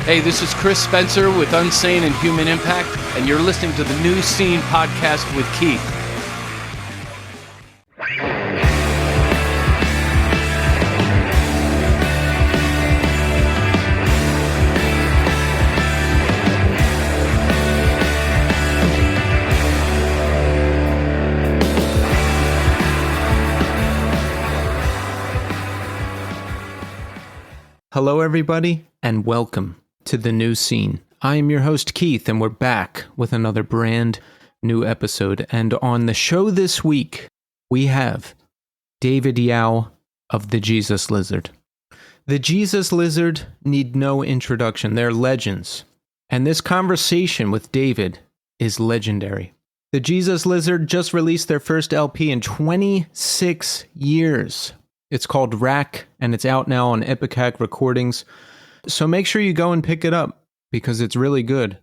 Hey, this is Chris Spencer with Unsane and Human Impact, and you're listening to the New Scene Podcast with Keith. Hello, everybody, and welcome to the New Scene. I am your host, Keith, and we're back with another brand new episode. And on the show this week, we have David Yow of the Jesus Lizard. The Jesus Lizard need no introduction. They're legends. And this conversation with David is legendary. The Jesus Lizard just released their first LP in 26 years. It's called Rack, and it's out now on Ipecac Recordings. So make sure you go and pick it up, because it's really good.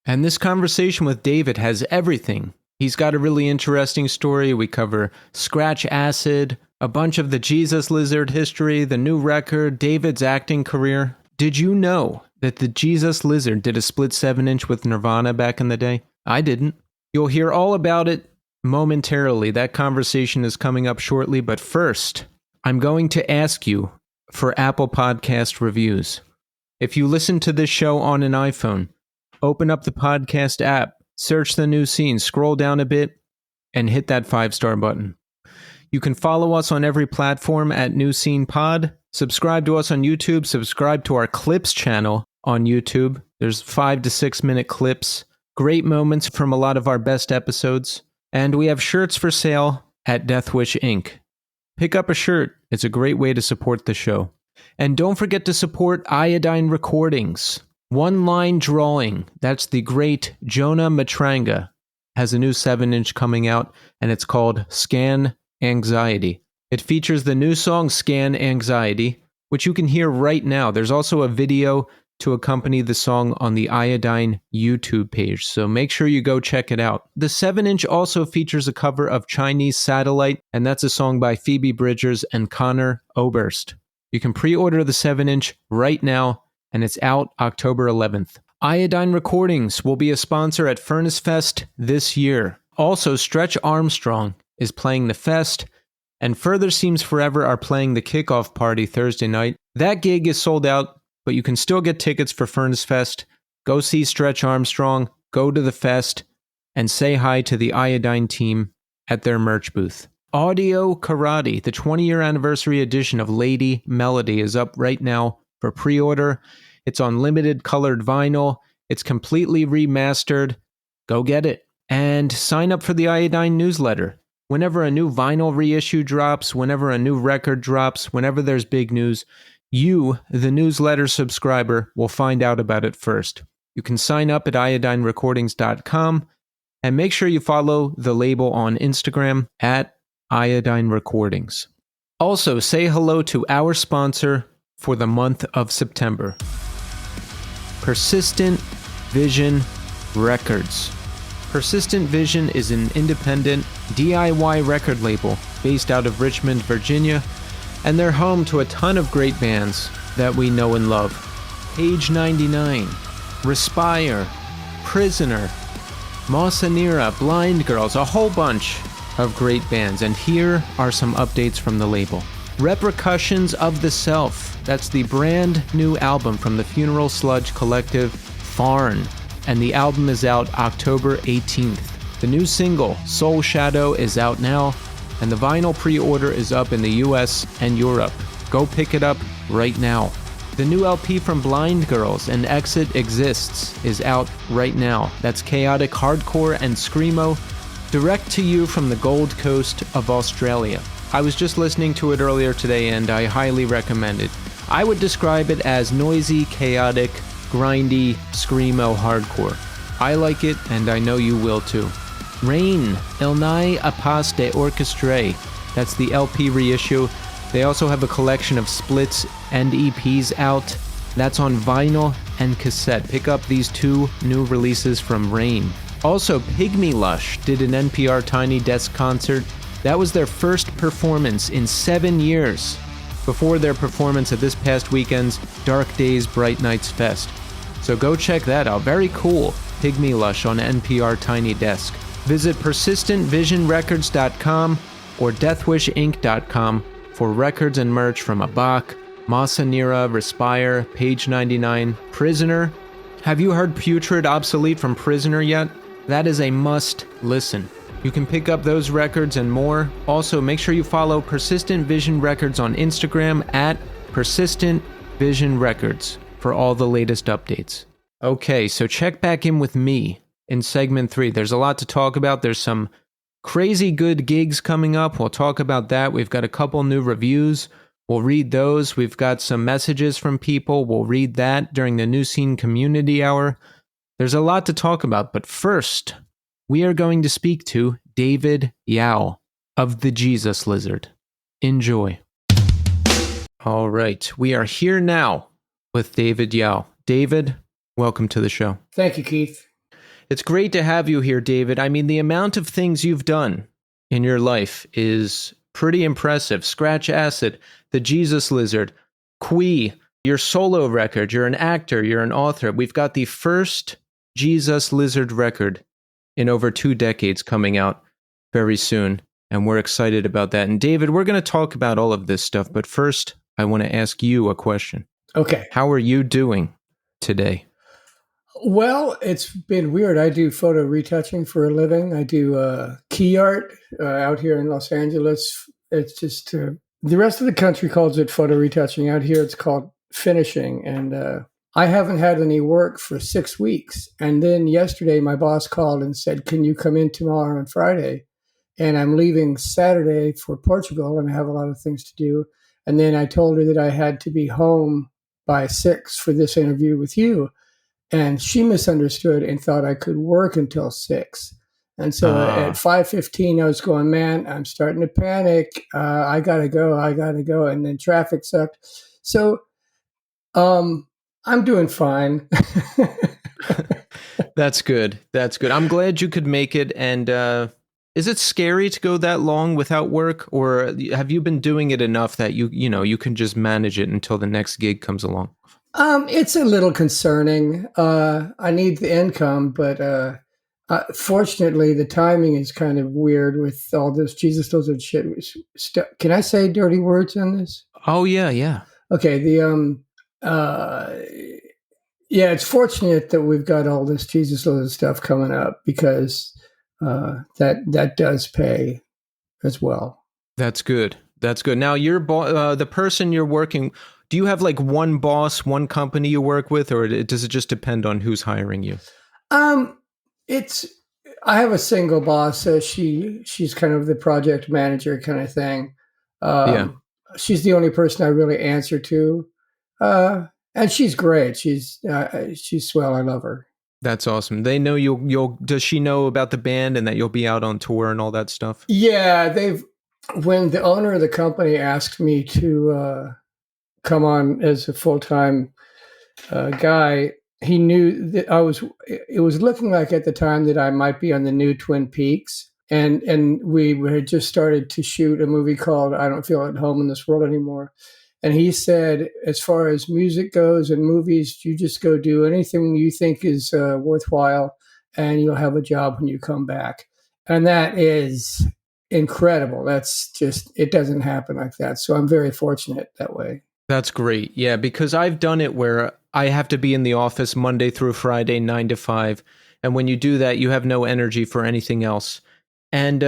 And this conversation with David has everything. He's got a really interesting story. We cover Scratch Acid, a bunch of the Jesus Lizard history, the new record, David's acting career. Did you know that the Jesus Lizard did a split 7-inch with Nirvana back in the day? I didn't. You'll hear all about it momentarily. That conversation is coming up shortly, but first, I'm going to ask you for Apple Podcast reviews. If you listen to this show on an iPhone, open up the podcast app, search the New Scene, scroll down a bit, and hit that 5-star button. You can follow us on every platform at New Scene Pod. Subscribe to us on YouTube. Subscribe to our Clips channel on YouTube. There's 5 to 6 minute clips. Great moments from a lot of our best episodes. And we have shirts for sale at Death Wish Inc. Pick up a shirt. It's a great way to support the show. And don't forget to support Iodine Recordings. One Line Drawing. That's the great Jonah Matranga. Has a new 7-inch coming out, and it's called Scan Anxiety. It features the new song Scan Anxiety, which you can hear right now. There's also a video to accompany the song on the Iodine YouTube page, so make sure you go check it out. The 7-inch also features a cover of Chinese Satellite, and that's a song by Phoebe Bridgers and Connor Oberst. You can pre-order the 7-inch right now, and it's out October 11th. Iodine Recordings will be a sponsor at Furnace Fest this year. Also, Stretch Armstrong is playing the fest, and Further Seems Forever are playing the kickoff party Thursday night. That gig is sold out, but you can still get tickets for Furnace Fest. Go see Stretch Armstrong, go to the fest, and say hi to the Iodine team at their merch booth. Audio Karate, the 20-year anniversary edition of Lady Melody, is up right now for pre-order. It's on limited colored vinyl. It's completely remastered. Go get it. And sign up for the Iodine newsletter. Whenever a new vinyl reissue drops, whenever a new record drops, whenever there's big news, you, the newsletter subscriber, will find out about it first. You can sign up at iodinerecordings.com and make sure you follow the label on Instagram at Iodine Recordings. Also, say hello to our sponsor for the month of September. Persistent Vision Records. Persistent Vision is an independent DIY record label based out of Richmond, Virginia, and they're home to a ton of great bands that we know and love. Page 99, Respire, Prisoner, Mossanira, Blind Girls, a whole bunch of great bands. And here are some updates from the label. Repercussions of the Self. That's the brand new album from the Funeral Sludge collective, Farn. And the album is out October 18th. The new single, Soul Shadow, is out now. And the vinyl pre-order is up in the US and Europe. Go pick it up right now. The new LP from Blind Girls, and Exit Exists, is out right now. That's chaotic hardcore and screamo, direct to you from the Gold Coast of Australia. I was just listening to it earlier today, and I highly recommend it. I would describe it as noisy, chaotic, grindy, screamo hardcore. I like it, and I know you will too. Rain, Il n'y a pas d'orchestre. That's the LP reissue. They also have a collection of splits and EPs out. That's on vinyl and cassette. Pick up these two new releases from Rain. Also, Pygmy Lush did an NPR Tiny Desk concert. That was their first performance in 7 years, before their performance at this past weekend's Dark Days, Bright Nights Fest. So go check that out. Very cool. Pygmy Lush on NPR Tiny Desk. Visit persistentvisionrecords.com or deathwishinc.com for records and merch from Abak, Masa Nera, Respire, Page 99, Prisoner. Have you heard Putrid Obsolete from Prisoner yet? That is a must listen. You can pick up those records and more. Also, make sure you follow Persistent Vision Records on Instagram at Persistent Vision Records for all the latest updates. Okay, so check back in with me in segment 3. There's a lot to talk about. There's some crazy good gigs coming up. We'll talk about that. We've got a couple new reviews. We'll read those. We've got some messages from people. We'll read that during the New Scene Community Hour. There's a lot to talk about, but first, we are going to speak to David Yow of the Jesus Lizard. Enjoy. All right, we are here now with David Yow. David, welcome to the show. Thank you, Keith. It's great to have you here, David. I mean, the amount of things you've done in your life is pretty impressive. Scratch Acid, the Jesus Lizard, Quee, your solo record. You're an actor, you're an author. We've got the first Jesus Lizard record in over 2 decades coming out very soon, and we're excited about that. And David, we're going to talk about all of this stuff, but first, I want to ask you a question. Okay. How are you doing today? Well, it's been weird. I do photo retouching for a living. I do key art out here in Los Angeles. It's just the rest of the country calls it photo retouching. Out here, it's called finishing. And I haven't had any work for 6 weeks. And then yesterday, my boss called and said, "Can you come in tomorrow and Friday?" And I'm leaving Saturday for Portugal, and I have a lot of things to do. And then I told her that I had to be home by 6 for this interview with you. And she misunderstood and thought I could work until 6. And so at 5:15, I was going, "Man, I'm starting to panic. I got to go. And then traffic sucked. So I'm doing fine. That's good. That's good. I'm glad you could make it. And is it scary to go that long without work? Or have you been doing it enough that you can just manage it until the next gig comes along? It's a little concerning. I need the income, but fortunately, the timing is kind of weird with all this Jesus Lizard shit. Can I say dirty words on this? Oh, yeah. Okay. Yeah, it's fortunate that we've got all this Jesus Lizard stuff coming up because that does pay as well. That's good. That's good. Now, the person you're working. Do you have like one boss, one company you work with, or does it just depend on who's hiring you? I have a single boss. She's kind of the project manager kind of thing. Yeah. She's the only person I really answer to, and she's great. She's swell. I love her. That's awesome. They know you'll. Does she know about the band and that you'll be out on tour and all that stuff? Yeah, when the owner of the company asked me to come on as a full-time guy, he knew that it was looking like at the time that I might be on the new Twin Peaks. And we had just started to shoot a movie called I Don't Feel at Home in This World Anymore. And he said, as far as music goes and movies, you just go do anything you think is worthwhile and you'll have a job when you come back. And that is incredible. That's just, it doesn't happen like that. So I'm very fortunate that way. That's great. Yeah, because I've done it where I have to be in the office Monday through Friday, 9 to 5. And when you do that, you have no energy for anything else. And,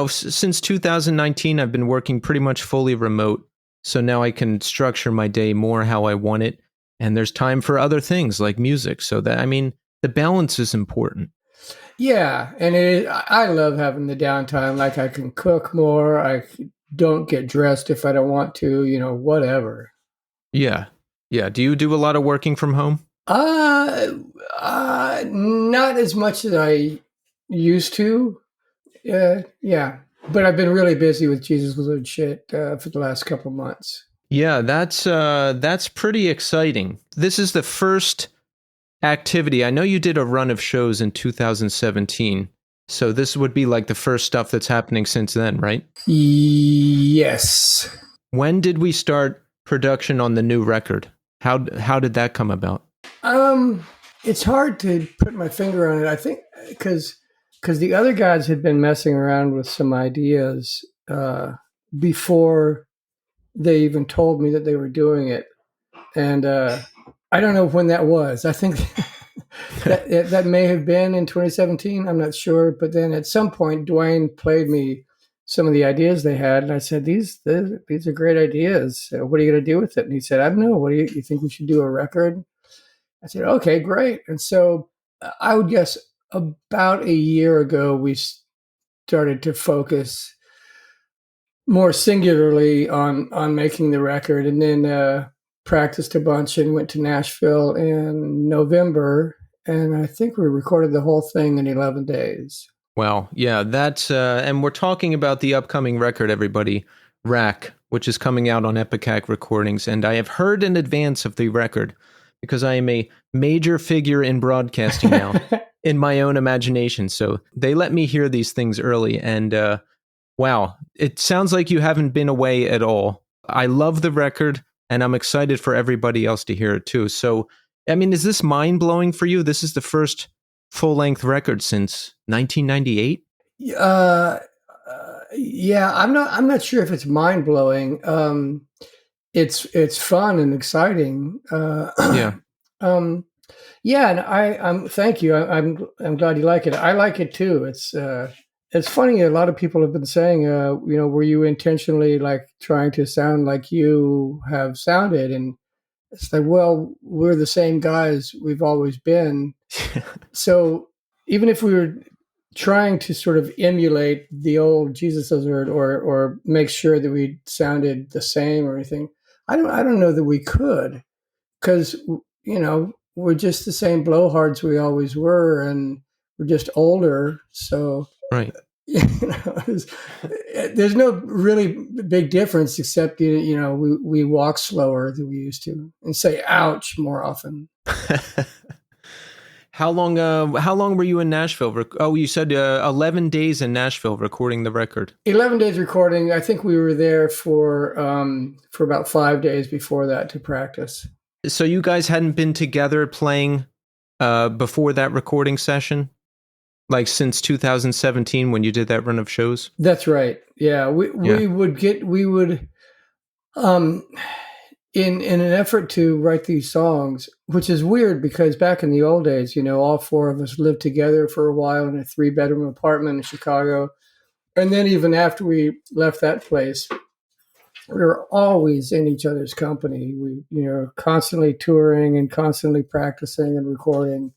since 2019, I've been working pretty much fully remote. So now I can structure my day more how I want it. And there's time for other things like music. So the balance is important. Yeah. And I love having the downtime. Like I can cook more. I don't get dressed if I don't want to, whatever. Yeah. Yeah. Do you do a lot of working from home? Not as much as I used to. Yeah. But I've been really busy with Jesus Lizard shit for the last couple of months. Yeah, that's pretty exciting. This is the first activity. I know you did a run of shows in 2017. So this would be like the first stuff that's happening since then, right? Yes. When did we start production on the new record? How did that come about? It's hard to put my finger on it. I think because the other guys had been messing around with some ideas before they even told me that they were doing it, and I don't know when that was. I think that may have been in 2017. I'm not sure, but then at some point, Dwayne played me some of the ideas they had, and I said, "These are great ideas. What are you going to do with it?" And he said, "I don't know. What do you think we should do a record?" I said, "Okay, great." And so I would guess about a year ago, we started to focus more singularly on making the record, and then practiced a bunch and went to Nashville in November, and I think we recorded the whole thing in 11 days. Wow. Yeah, that's and we're talking about the upcoming record, everybody, Rack, which is coming out on Epicac Recordings, and I have heard in advance of the record because I am a major figure in broadcasting now in my own imagination. So they let me hear these things early, and wow, it sounds like you haven't been away at all. I love the record, and I'm excited for everybody else to hear it too. So, I mean, is this mind-blowing for you? This is the first full-length record since 1998? Yeah, I'm not sure if it's mind-blowing. It's fun and exciting. Yeah. Yeah, and I'm thank you. I'm glad you like it. I like it too. It's funny. A lot of people have been saying, were you intentionally like trying to sound like you have sounded? And it's like, well, we're the same guys we've always been. So even if we were trying to sort of emulate the old Jesus Lizard or make sure that we sounded the same or anything, I don't know that we could, because we're just the same blowhards we always were, and we're just older. So Right. There's no really big difference, except we walk slower than we used to and say "ouch" more often. How long were you in Nashville? You said 11 days in Nashville recording the record. 11 days recording. I think we were there for about 5 days before that to practice. So you guys hadn't been together playing before that recording session? Like since 2017 when you did that run of shows? That's right. Yeah. We would in an effort to write these songs, which is weird because back in the old days, all four of us lived together for a while in a 3-bedroom apartment in Chicago. And then even after we left that place, we were always in each other's company. We, constantly touring and constantly practicing and recording.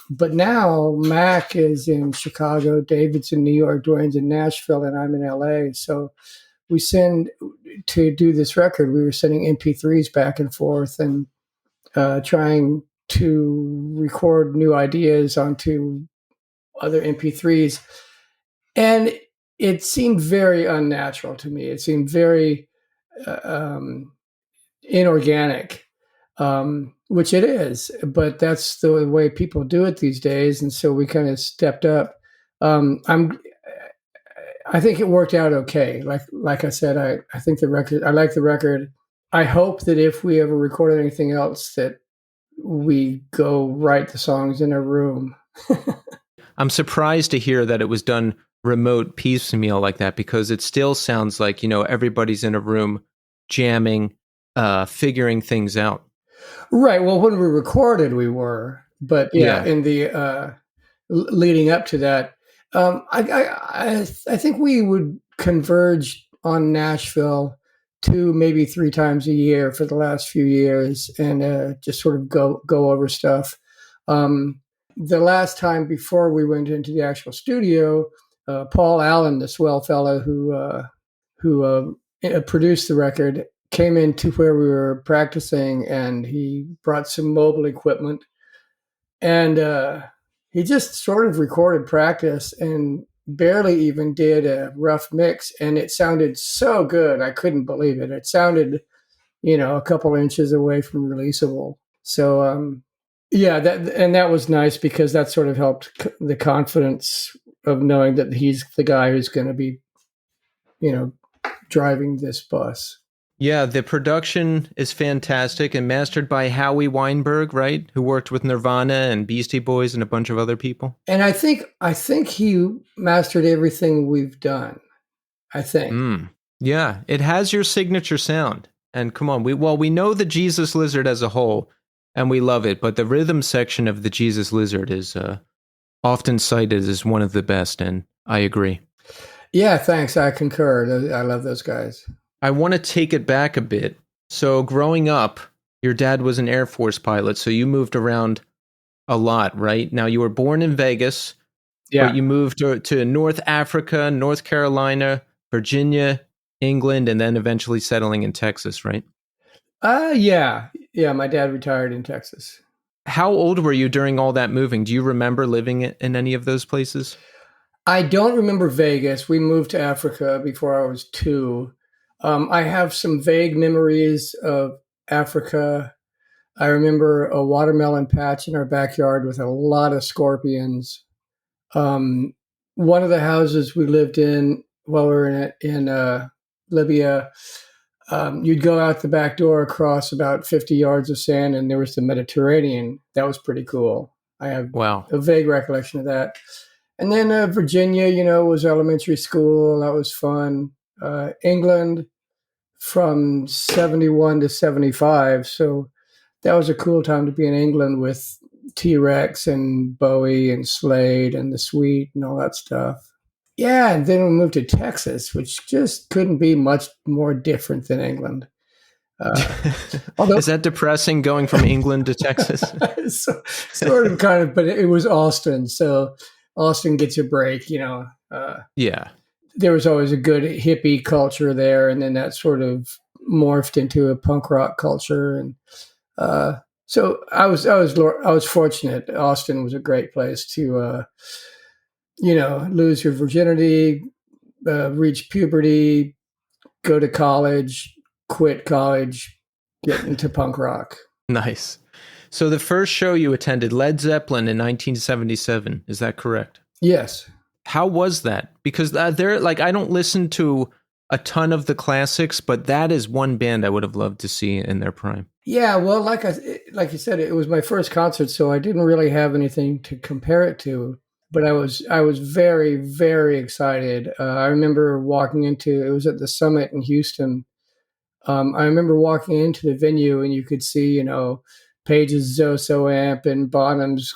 But now Mac is in Chicago, David's in New York, Dwayne's in Nashville, and I'm in LA. So we to do this record, we were sending MP3s back and forth and trying to record new ideas onto other MP3s. And it seemed very unnatural to me. It seemed very inorganic. Which it is, but that's the way people do it these days. And so we kind of stepped up. I think it worked out okay. Like I said, I think I like the record. I hope that if we ever recorded anything else that we go write the songs in a room. I'm surprised to hear that it was done remote piecemeal like that, because it still sounds like, everybody's in a room jamming, figuring things out. Right. Well, when we recorded, we were, but in the leading up to that, I think we would converge on Nashville 2, maybe 3 times a year for the last few years, and just sort of go over stuff. The last time before we went into the actual studio, Paul Allen, the swell fellow who produced the record, came into where we were practicing, and he brought some mobile equipment, and he just sort of recorded practice and barely even did a rough mix, and it sounded so good. I couldn't believe it. It sounded, a couple inches away from releasable. So, that was nice, because that sort of helped the confidence of knowing that he's the guy who's going to be, driving this bus. Yeah, the production is fantastic and mastered by Howie Weinberg, right? Who worked with Nirvana and Beastie Boys and a bunch of other people. And I think he mastered everything we've done. I think. Mm. Yeah, it has your signature sound. And come on, we know the Jesus Lizard as a whole, and we love it. But the rhythm section of the Jesus Lizard is often cited as one of the best, and I agree. Yeah, thanks. I concur. I love those guys. I want to take it back a bit. So, growing up, your dad was an Air Force pilot, so you moved around a lot, right? Now, you were born in Vegas, Yeah. but you moved to North Africa, North Carolina, Virginia, England, and then eventually settling in Texas, right? Yeah. Yeah, my dad retired in Texas. How old were you during all that moving? Do you remember living in any of those places? I don't remember Vegas. We moved to Africa before I was 2. I have some vague memories of Africa. I remember a watermelon patch in our backyard with a lot of scorpions. One of the houses we lived in while we were in Libya, you'd go out the back door across about 50 yards of sand, and there was the Mediterranean. That was pretty cool. I have Wow. a vague recollection of that. And then Virginia, was elementary school. That was fun. England from 71 to 75. So that was a cool time to be in England with T-Rex and Bowie and Slade and the Sweet and all that stuff. Yeah, and then we moved to Texas, which just couldn't be much more different than England. Is that depressing going from England to Texas? Sort of, kind of, but it was Austin, so Austin gets a break, Yeah. There was always a good hippie culture there, and then that sort of morphed into a punk rock culture, and so I was fortunate. Austin was a great place to lose your virginity, reach puberty, go to college, quit college, get into punk rock. Nice. So the first show you attended, Led Zeppelin in 1977, is that correct? Yes. How was that? Because I don't listen to a ton of the classics, but that is one band I would have loved to see in their prime. Yeah, well, like you said, it was my first concert, so I didn't really have anything to compare it to. But I was very, very excited. I remember walking into, it was at the Summit in Houston. I remember walking into the venue, and you could see, Page's Zoso amp and Bonham's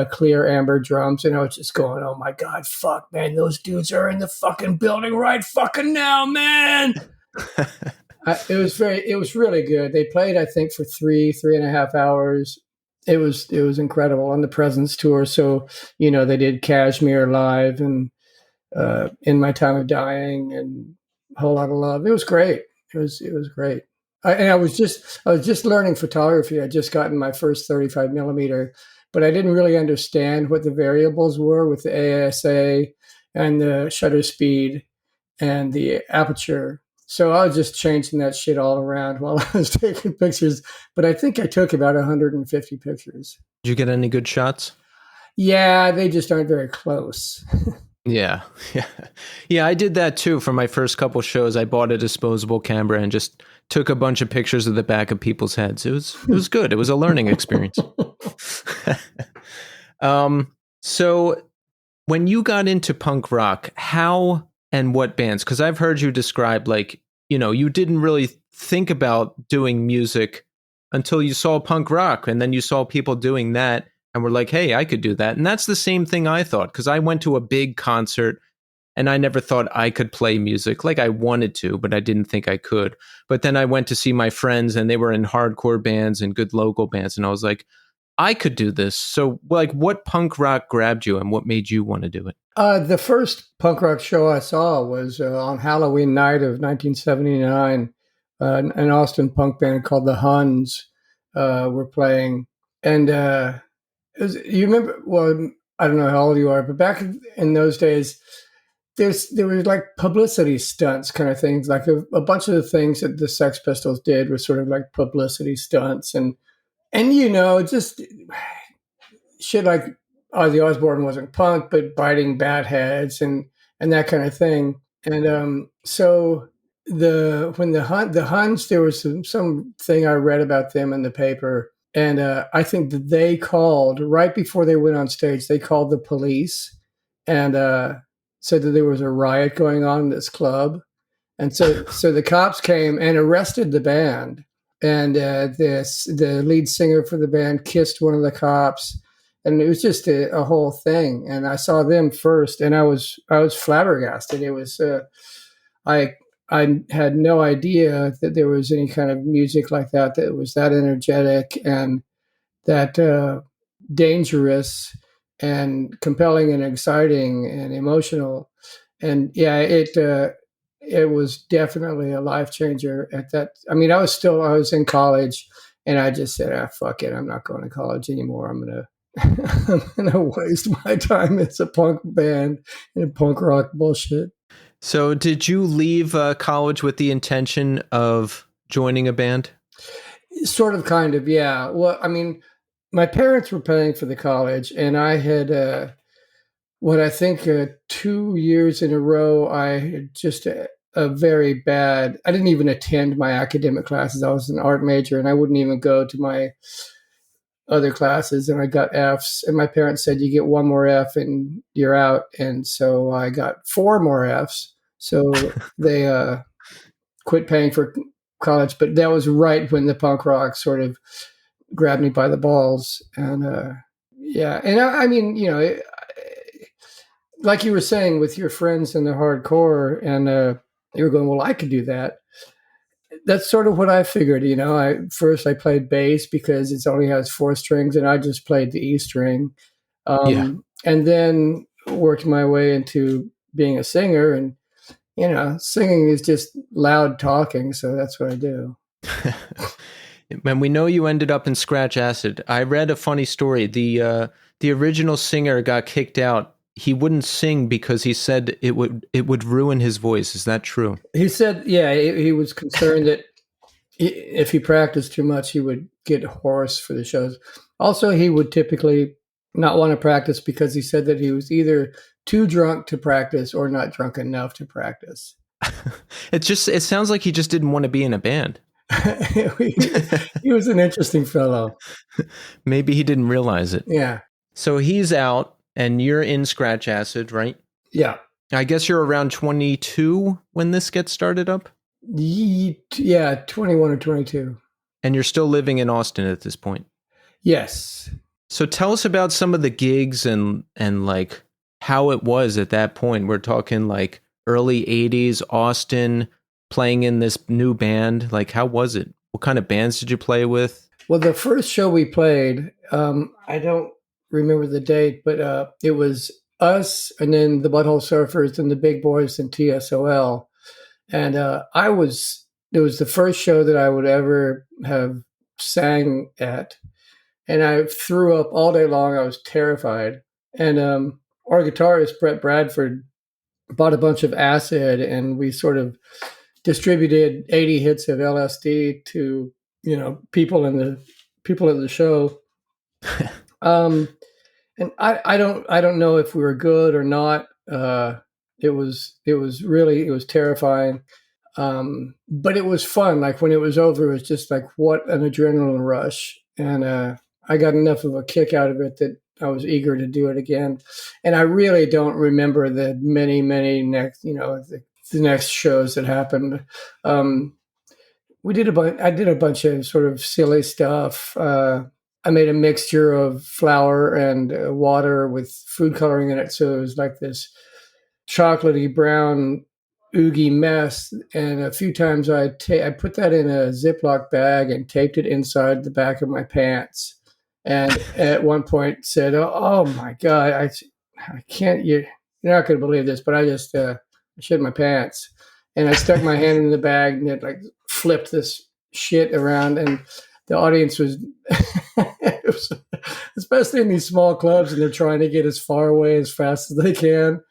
clear amber drums, and I was just going, "Oh my god, fuck, man, those dudes are in the fucking building right fucking now, man!" It was really good. They played, I think, for 3.5 hours. It was incredible on the Presence tour. So they did Kashmir live and In My Time of Dying and a Whole Lot of Love. It was great. It was great. I was just learning photography. I just gotten my first 35 millimeter, but I didn't really understand what the variables were with the ASA and the shutter speed and the aperture. So I was just changing that shit all around while I was taking pictures. But I think I took about 150 pictures. Did you get any good shots? Yeah, they just aren't very close. Yeah. Yeah, I did that too for my first couple shows. I bought a disposable camera and just took a bunch of pictures of the back of people's heads. It was good. It was a learning experience. So when you got into punk rock, how and what bands? Because I've heard you describe you didn't really think about doing music until you saw punk rock, and then you saw people doing that and were like, hey, I could do that. And that's the same thing I thought, because I went to a big concert and I never thought I could play music. Like I wanted to, but I didn't think I could. But then I went to see my friends and they were in hardcore bands and good local bands. And I was like, I could do this. So what punk rock grabbed you and what made you want to do it? The first punk rock show I saw was on Halloween night of 1979. An Austin punk band called the Huns were playing. And you remember, well, I don't know how old you are, but back in those days, there were like publicity stunts kind of things. Like a bunch of the things that the Sex Pistols did were sort of like publicity stunts. And just shit like Ozzy Osbourne wasn't punk, but biting bat heads and that kind of thing. And so when the Huns, there was some thing I read about them in the paper, and I think that they called right before they went on stage. They called the police and said that there was a riot going on in this club, and so the cops came and arrested the band. And the lead singer for the band kissed one of the cops, and it was just a whole thing. And I saw them first, and I was flabbergasted. It was I had no idea that there was any kind of music like that was that energetic and that dangerous and compelling and exciting and emotional. And yeah, it was definitely a life changer at that. I mean, I was in college, and I just said, fuck it. I'm not going to college anymore. I'm going to waste my time as a punk band and punk rock bullshit. So did you leave college with the intention of joining a band? Sort of, kind of, yeah. Well, I mean, my parents were paying for the college, and I had, what I think 2 years in a row, I had just a very bad, I didn't even attend my academic classes. I was an art major, and I wouldn't even go to my other classes, and I got Fs, and my parents said, you get one more F and you're out. And so I got 4 more Fs. So they quit paying for college, but that was right when the punk rock sort of grabbed me by the balls. And yeah, and I mean, you know, like you were saying with your friends in the hardcore, and you were going, well, I could do that. That's sort of what I figured, you know. I played bass because it only has 4 strings, and I just played the E string. And then worked my way into being a singer, and you know, singing is just loud talking, so that's what I do. And we know you ended up in Scratch Acid. I read a funny story. The original singer got kicked out. He wouldn't sing because he said it would ruin his voice. Is that true? He said, yeah, he was concerned that if he practiced too much, he would get hoarse for the shows. Also, he would typically not want to practice because he said that he was either too drunk to practice or not drunk enough to practice. It sounds like he just didn't want to be in a band. He was an interesting fellow. Maybe he didn't realize it. Yeah. So he's out and you're in Scratch Acid, right? Yeah. I guess you're around 22 when this gets started up? Yeah, 21 or 22. And you're still living in Austin at this point? Yes. So tell us about some of the gigs and like how it was at that point. We're talking like early 80s, Austin, playing in this new band. Like, how was it? What kind of bands did you play with? Well, the first show we played, I don't remember the date, but it was us and then the Butthole Surfers and the Big Boys and TSOL. And it was the first show that I would ever have sang at. And I threw up all day long. I was terrified. And our guitarist, Brett Bradford, bought a bunch of acid, and we sort of distributed 80 hits of LSD to, you know, people at the show. And I don't know if we were good or not. It was terrifying. But it was fun. Like when it was over, it was just like, what an adrenaline rush. And I got enough of a kick out of it that I was eager to do it again. And I really don't remember the many next, you know, the next shows that happened. I did a bunch of sort of silly stuff. I made a mixture of flour and water with food coloring in it. So it was like this chocolatey brown oogie mess. And a few times I put that in a Ziploc bag and taped it inside the back of my pants. And at one point said, oh my God, I can't, you're not going to believe this, but I just shit my pants. And I stuck my hand in the bag and it like flipped this shit around. And the audience was, especially in these small clubs, and they're trying to get as far away as fast as they can.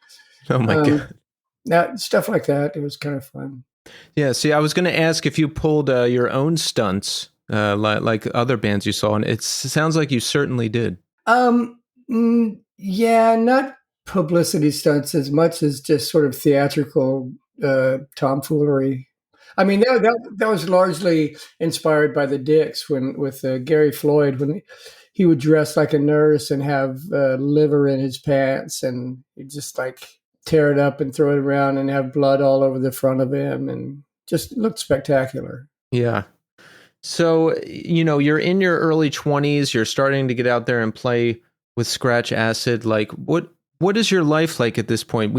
Oh my God. Now, stuff like that. It was kind of fun. Yeah. See, I was going to ask if you pulled your own stunts, like other bands you saw, and it sounds like you certainly did. Yeah, not publicity stunts as much as just sort of theatrical tomfoolery. I mean, that was largely inspired by the Dicks with Gary Floyd when he would dress like a nurse and have liver in his pants and he'd just like tear it up and throw it around and have blood all over the front of him and just looked spectacular. Yeah. So, you're in your early 20s, you're starting to get out there and play with Scratch Acid. Like, what is your life like at this point?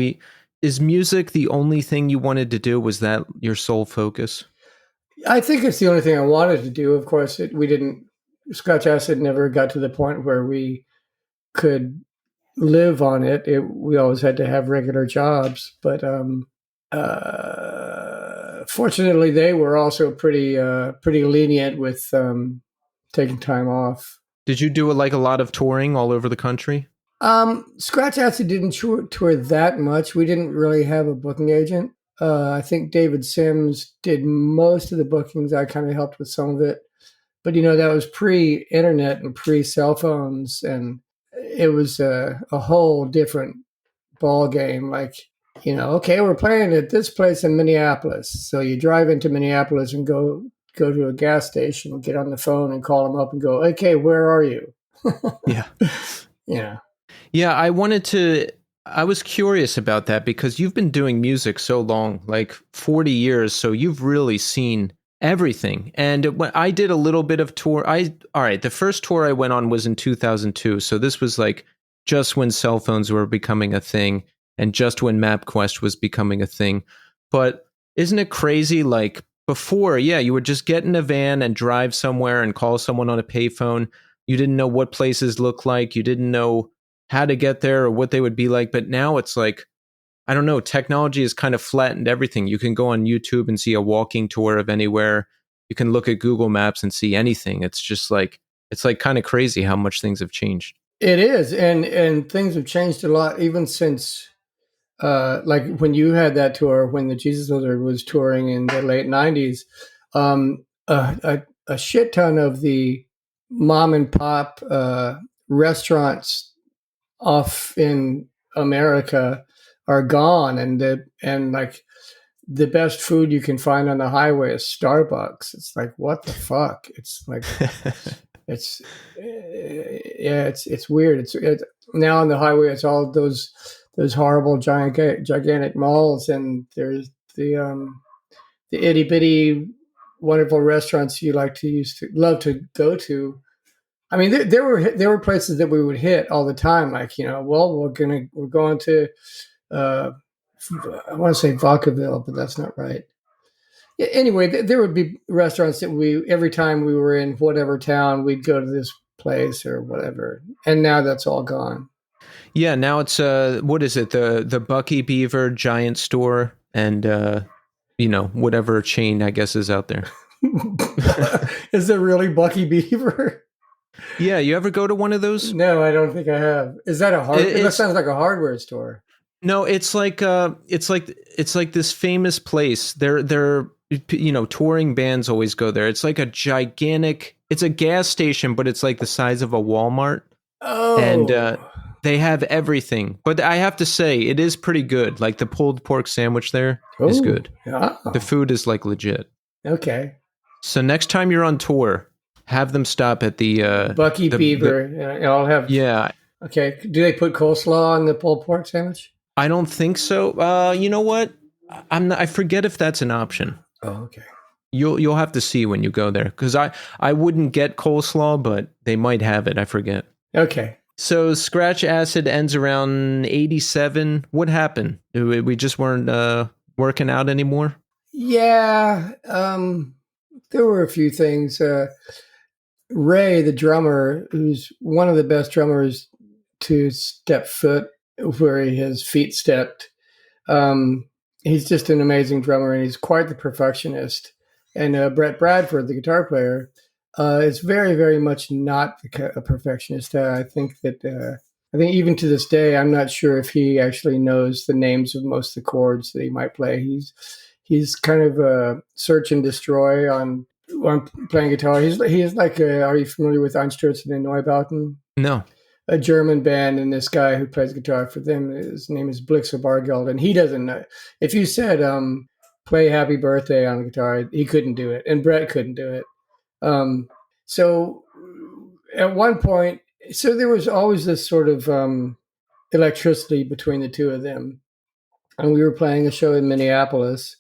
Is music the only thing you wanted to do? Was that your sole focus? I think it's the only thing I wanted to do. Of course, Scratch Acid never got to the point where we could live on it. We always had to have regular jobs, but fortunately, they were also pretty lenient with taking time off. Did you do a lot of touring all over the country? Scratch Acid didn't tour that much. We didn't really have a booking agent. I think David Sims did most of the bookings. I kind of helped with some of it. But, that was pre-internet and pre-cell phones. And it was a whole different ball game. Like, okay, we're playing at this place in Minneapolis. So you drive into Minneapolis and go to a gas station, get on the phone and call them up and go, okay, where are you? Yeah. Yeah. Yeah, I was curious about that because you've been doing music so long, like 40 years. So you've really seen everything. And when I did a little bit of tour, the first tour I went on was in 2002. So this was like just when cell phones were becoming a thing and just when MapQuest was becoming a thing. But isn't it crazy? Like before, yeah, you would just get in a van and drive somewhere and call someone on a payphone. You didn't know what places look like. You didn't know how to get there or what they would be like. But now it's like, I don't know, technology has kind of flattened everything. You can go on YouTube and see a walking tour of anywhere. You can look at Google Maps and see anything. It's just like, kind of crazy how much things have changed. It is. And things have changed a lot, even since, like when you had that tour, when the Jesus Lizard was touring in the late 90s, a shit ton of the mom and pop restaurants off in America are gone, and like the best food you can find on the highway is Starbucks. It's like, what the fuck? It's like it's weird. It's now on the highway. It's all those horrible gigantic malls, and there's the itty bitty wonderful restaurants you love to go to. I mean, there were places that we would hit all the time. Like, well, we're going to, I want to say Vacaville, but that's not right. Anyway, there would be restaurants that every time we were in whatever town, we'd go to this place or whatever. And now that's all gone. Yeah, now it's what is it? The Bucky Beaver Giant Store and whatever chain I guess is out there. Is there really Bucky Beaver? Yeah, you ever go to one of those? No, I don't think I have. Is that that sounds like a hardware store. No, it's like this famous place. They're touring bands always go there. It's like it's a gas station, but it's like the size of a Walmart. Oh. And they have everything. But I have to say, it is pretty good. Like the pulled pork sandwich there is good. Oh. The food is like legit. Okay. So next time you're on tour, have them stop at the Bucky Beaver. I'll have. Yeah. Okay. Do they put coleslaw on the pulled pork sandwich? I don't think so. You know what? I forget if that's an option. Oh, okay. You'll have to see when you go there because I wouldn't get coleslaw, but they might have it. I forget. Okay. So Scratch Acid ends around 87. What happened? We just weren't working out anymore? Yeah. There were a few things. Ray, the drummer, who's one of the best drummers to step foot where his feet stepped. He's just an amazing drummer, and he's quite the perfectionist. And Brett Bradford, the guitar player, is very, very much not a perfectionist. I think even to this day, I'm not sure if he actually knows the names of most of the chords that he might play. He's kind of a search and destroy on playing guitar. He is like, are you familiar with Einstürzen and Neubauten? No. A German band, and this guy who plays guitar for them, his name is Blixer Bargeld, and he doesn't know. If you said, play Happy Birthday on the guitar. He couldn't do it, and Brett couldn't do it. So at one point, so there was always this sort of electricity between the two of them. And we were playing a show in Minneapolis,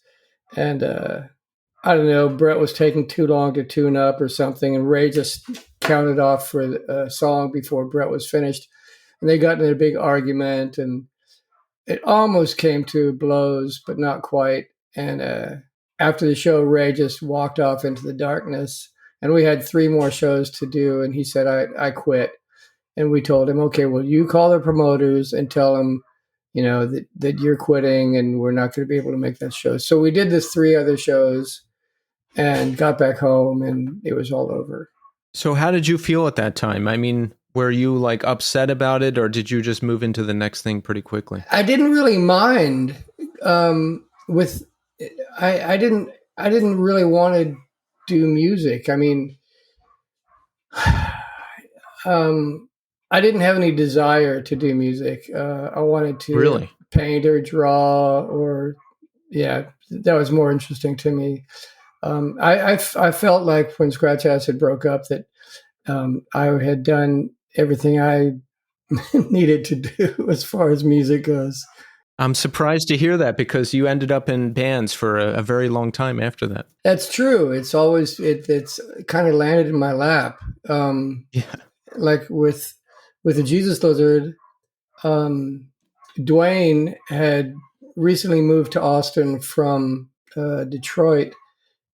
and I don't know, Brett was taking too long to tune up or something, and Ray just counted off for a song before Brett was finished. And they got in a big argument, and it almost came to blows, but not quite. And after the show, Ray just walked off into the darkness, and we had 3 more shows to do, and he said, I quit. And we told him, okay, well, you call the promoters and tell them, you know, that you're quitting and we're not going to be able to make that show. So we did this 3 other shows and got back home, and it was all over. So how did you feel at that time? I mean, were you like upset about it, or did you just move into the next thing pretty quickly? I didn't really mind. I didn't really want to do music. I mean, I didn't have any desire to do music. I wanted to really paint or draw, or that was more interesting to me. I felt like when Scratch Acid broke up that I had done everything I needed to do as far as music goes. I'm surprised to hear that, because you ended up in bands for a very long time after that. That's true. It's always it's kind of landed in my lap. Like with the Jesus Lizard, Dwayne had recently moved to Austin from Detroit,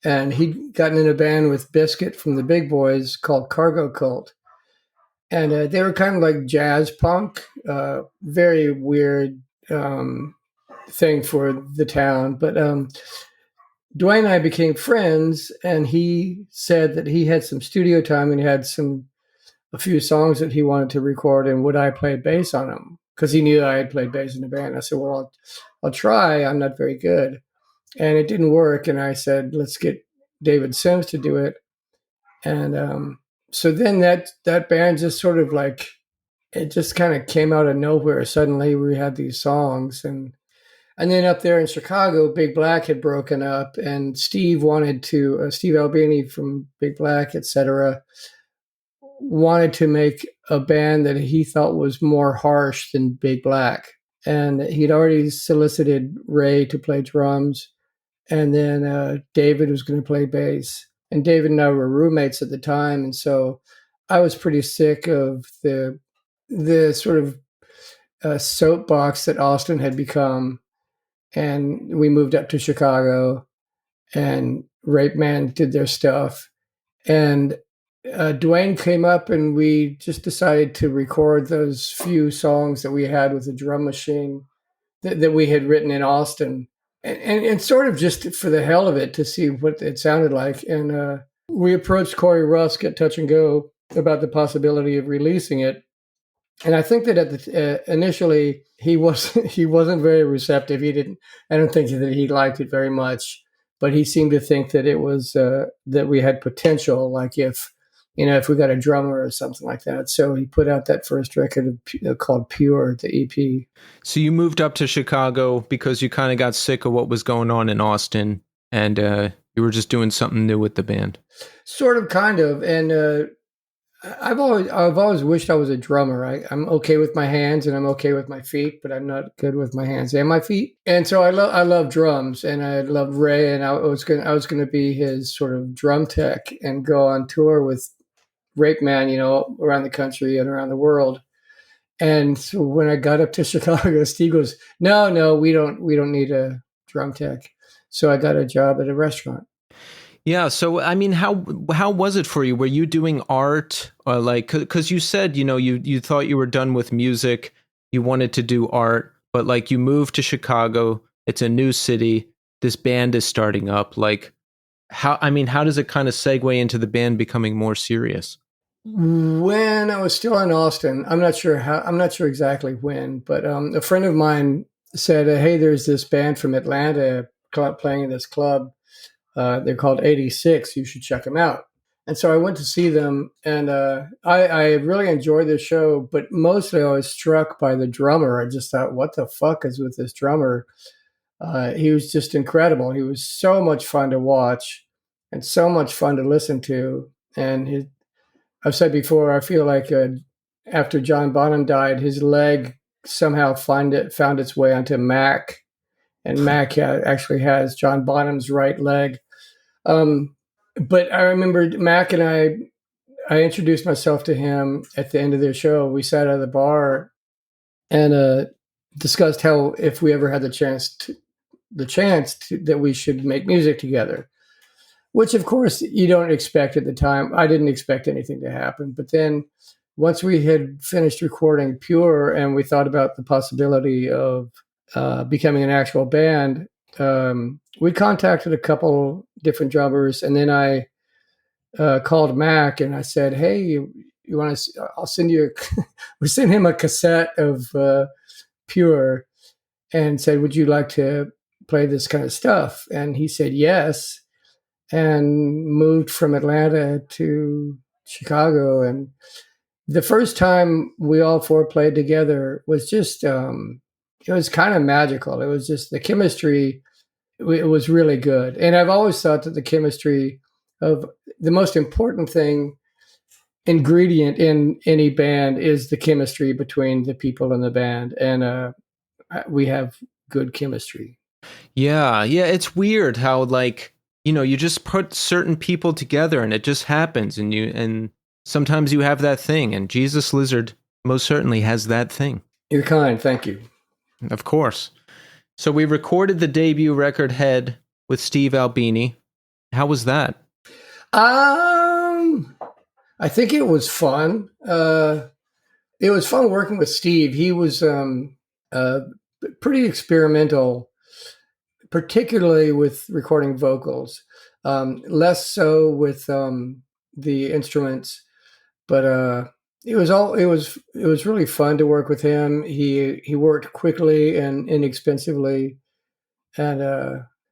and he'd gotten in a band with Biscuit from the Big Boys called Cargo Cult. And they were kind of like jazz punk, very weird thing for the town. But Dwayne and I became friends, and he said that he had some studio time and he had a few songs that he wanted to record, and would I play bass on them? Because he knew I had played bass in the band. I said, well, I'll try. I'm not very good. And it didn't work. And I said, let's get David Sims to do it. And so then that band just sort of like, it just kind of came out of nowhere. Suddenly we had these songs. And then up there in Chicago, Big Black had broken up, and Steve wanted to, Steve Albini from Big Black, etc., wanted to make a band that he thought was more harsh than Big Black. And he'd already solicited Ray to play drums. And then David was going to play bass. And David and I were roommates at the time. And so I was pretty sick of the sort of soapbox that Austin had become. And we moved up to Chicago, and Rape Man did their stuff. And Dwayne came up, and we just decided to record those few songs that we had with the drum machine that we had written in Austin, and sort of just for the hell of it, to see what it sounded like. And we approached Corey Rusk at Touch and Go about the possibility of releasing it. And I think that initially he wasn't very receptive. I don't think that he liked it very much, but he seemed to think that it was that we had potential, like if we got a drummer or something like that. So he put out that first record called Pure, the EP. So you moved up to Chicago because you kind of got sick of what was going on in Austin, and you were just doing something new with the band. Sort of, kind of. And I've always wished I was a drummer. I'm okay with my hands and I'm okay with my feet, but I'm not good with my hands and my feet. And so I love drums, and I love Ray, and I was going to be his sort of drum tech and go on tour with Rape Man, around the country and around the world. And so when I got up to Chicago, Steve goes, no, we don't need a drum tech. So I got a job at a restaurant. Yeah. So, I mean, how was it for you? Were you doing art, or because you said, you thought you were done with music, you wanted to do art, but like you moved to Chicago, it's a new city, this band is starting up. Like how does it kind of segue into the band becoming more serious? When I was still in Austin, I'm not sure exactly when, but a friend of mine said, hey, there's this band from Atlanta playing in this club. They're called 86. You should check them out. And so I went to see them, and I really enjoyed the show, but mostly I was struck by the drummer. I just thought, what the fuck is with this drummer? He was just incredible. He was so much fun to watch and so much fun to listen to. And I've said before, I feel like after John Bonham died, his leg somehow found its way onto Mac, and Mac actually has John Bonham's right leg. But I remember Mac and I introduced myself to him at the end of their show. We sat at the bar and discussed how if we ever had the chance that we should make music together, which of course you don't expect at the time. I didn't expect anything to happen. But then once we had finished recording Pure and we thought about the possibility of becoming an actual band, we contacted a couple different drummers, and then I called Mac and I said, "Hey, you want to? I'll send you." We sent him a cassette of Pure, and said, "Would you like to play this kind of stuff?" And he said yes, and moved from Atlanta to Chicago. And the first time we all four played together was just it was kind of magical. It was just the chemistry. It was really good. And I've always thought that the chemistry of the most important ingredient in any band is the chemistry between the people in the band. And we have good chemistry. Yeah. It's weird how, like, you just put certain people together and it just happens, and sometimes you have that thing, and Jesus Lizard most certainly has that thing. You're kind. Thank you. Of course. So we recorded the debut record Head with Steve Albini. How was that? I think it was fun. It was fun working with Steve. He was pretty experimental, particularly with recording vocals. Less so with the instruments, but it was really fun to work with him. He worked quickly and inexpensively, and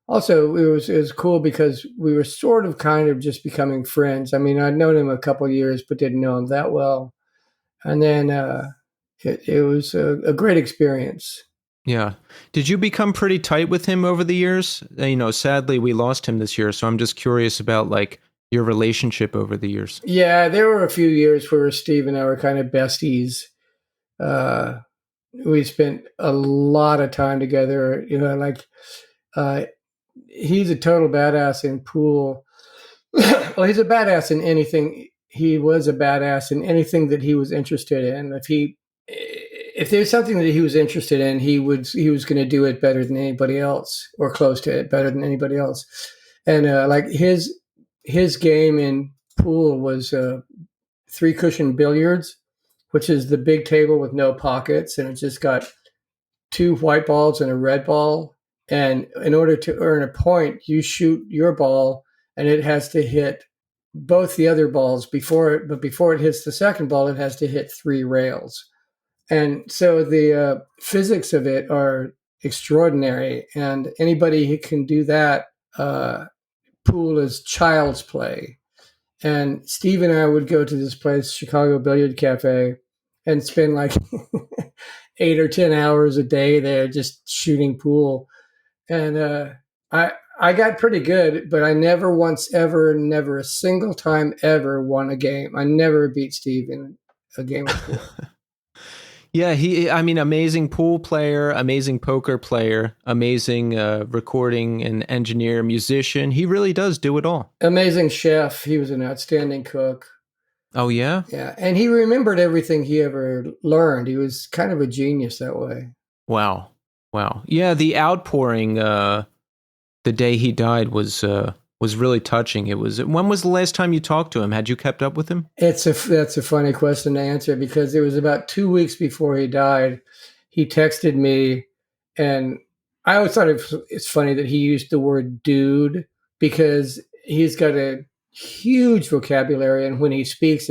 also it was cool because we were sort of kind of just becoming friends. I mean, I'd known him a couple of years, but didn't know him that well, and then it was a great experience. Yeah. Did you become pretty tight with him over the years? Sadly, we lost him this year, so I'm just curious about, like, your relationship over the years. Yeah, there were a few years where Steve and I were kind of besties. We spent a lot of time together. He's a total badass in pool. Well, he's a badass in anything. He was a badass in anything that he was interested in. If there's something that he was interested in, he was going to do it better than anybody else, or close to it better than anybody else. And like his game in pool was 3-cushion billiards, which is the big table with no pockets, and it just got 2 white balls and a red ball. And in order to earn a point, you shoot your ball, and it has to hit both the other balls before it hits the second ball, it has to hit 3 rails. And so the physics of it are extraordinary, and anybody who can do that, pool is child's play. And Steve and I would go to this place, Chicago Billiard Cafe, and spend like 8 or 10 hours a day there just shooting pool. And I got pretty good, but I never once ever, never a single time ever won a game. I never beat Steve in a game of pool. Yeah, amazing pool player, amazing poker player, amazing recording and engineer, musician. He really does do it all. Amazing chef. He was an outstanding cook. Oh, yeah? Yeah, and he remembered everything he ever learned. He was kind of a genius that way. Wow. Yeah, the outpouring the day he died was really touching. When was the last time you talked to him? Had you kept up with him? That's a funny question to answer, because it was about 2 weeks before he died. He texted me, and I always thought it's funny that he used the word dude, because he's got a huge vocabulary, and when he speaks,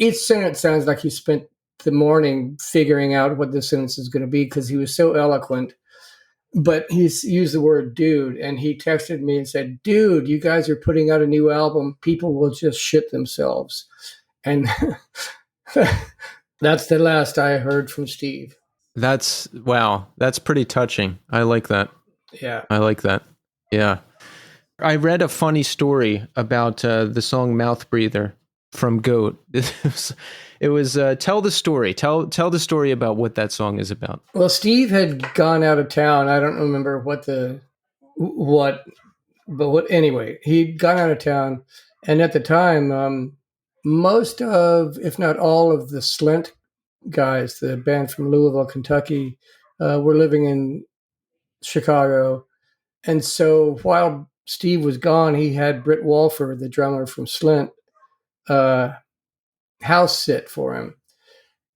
each sentence sounds like he spent the morning figuring out what the sentence is going to be, because he was so eloquent. But he's used the word dude, and he texted me and said, "Dude, you guys are putting out a new album. People will just shit themselves." And that's the last I heard from Steve. Wow. That's pretty touching. I like that. Yeah. I like that. Yeah. I read a funny story about the song Mouth Breather from Goat. It was tell the story. Tell the story about what that song is about. Well, Steve had gone out of town. I don't remember anyway, he'd gone out of town. And at the time, most of, if not all of the Slint guys, the band from Louisville, Kentucky, were living in Chicago. And so while Steve was gone, he had Britt Walford, the drummer from Slint, house sit for him.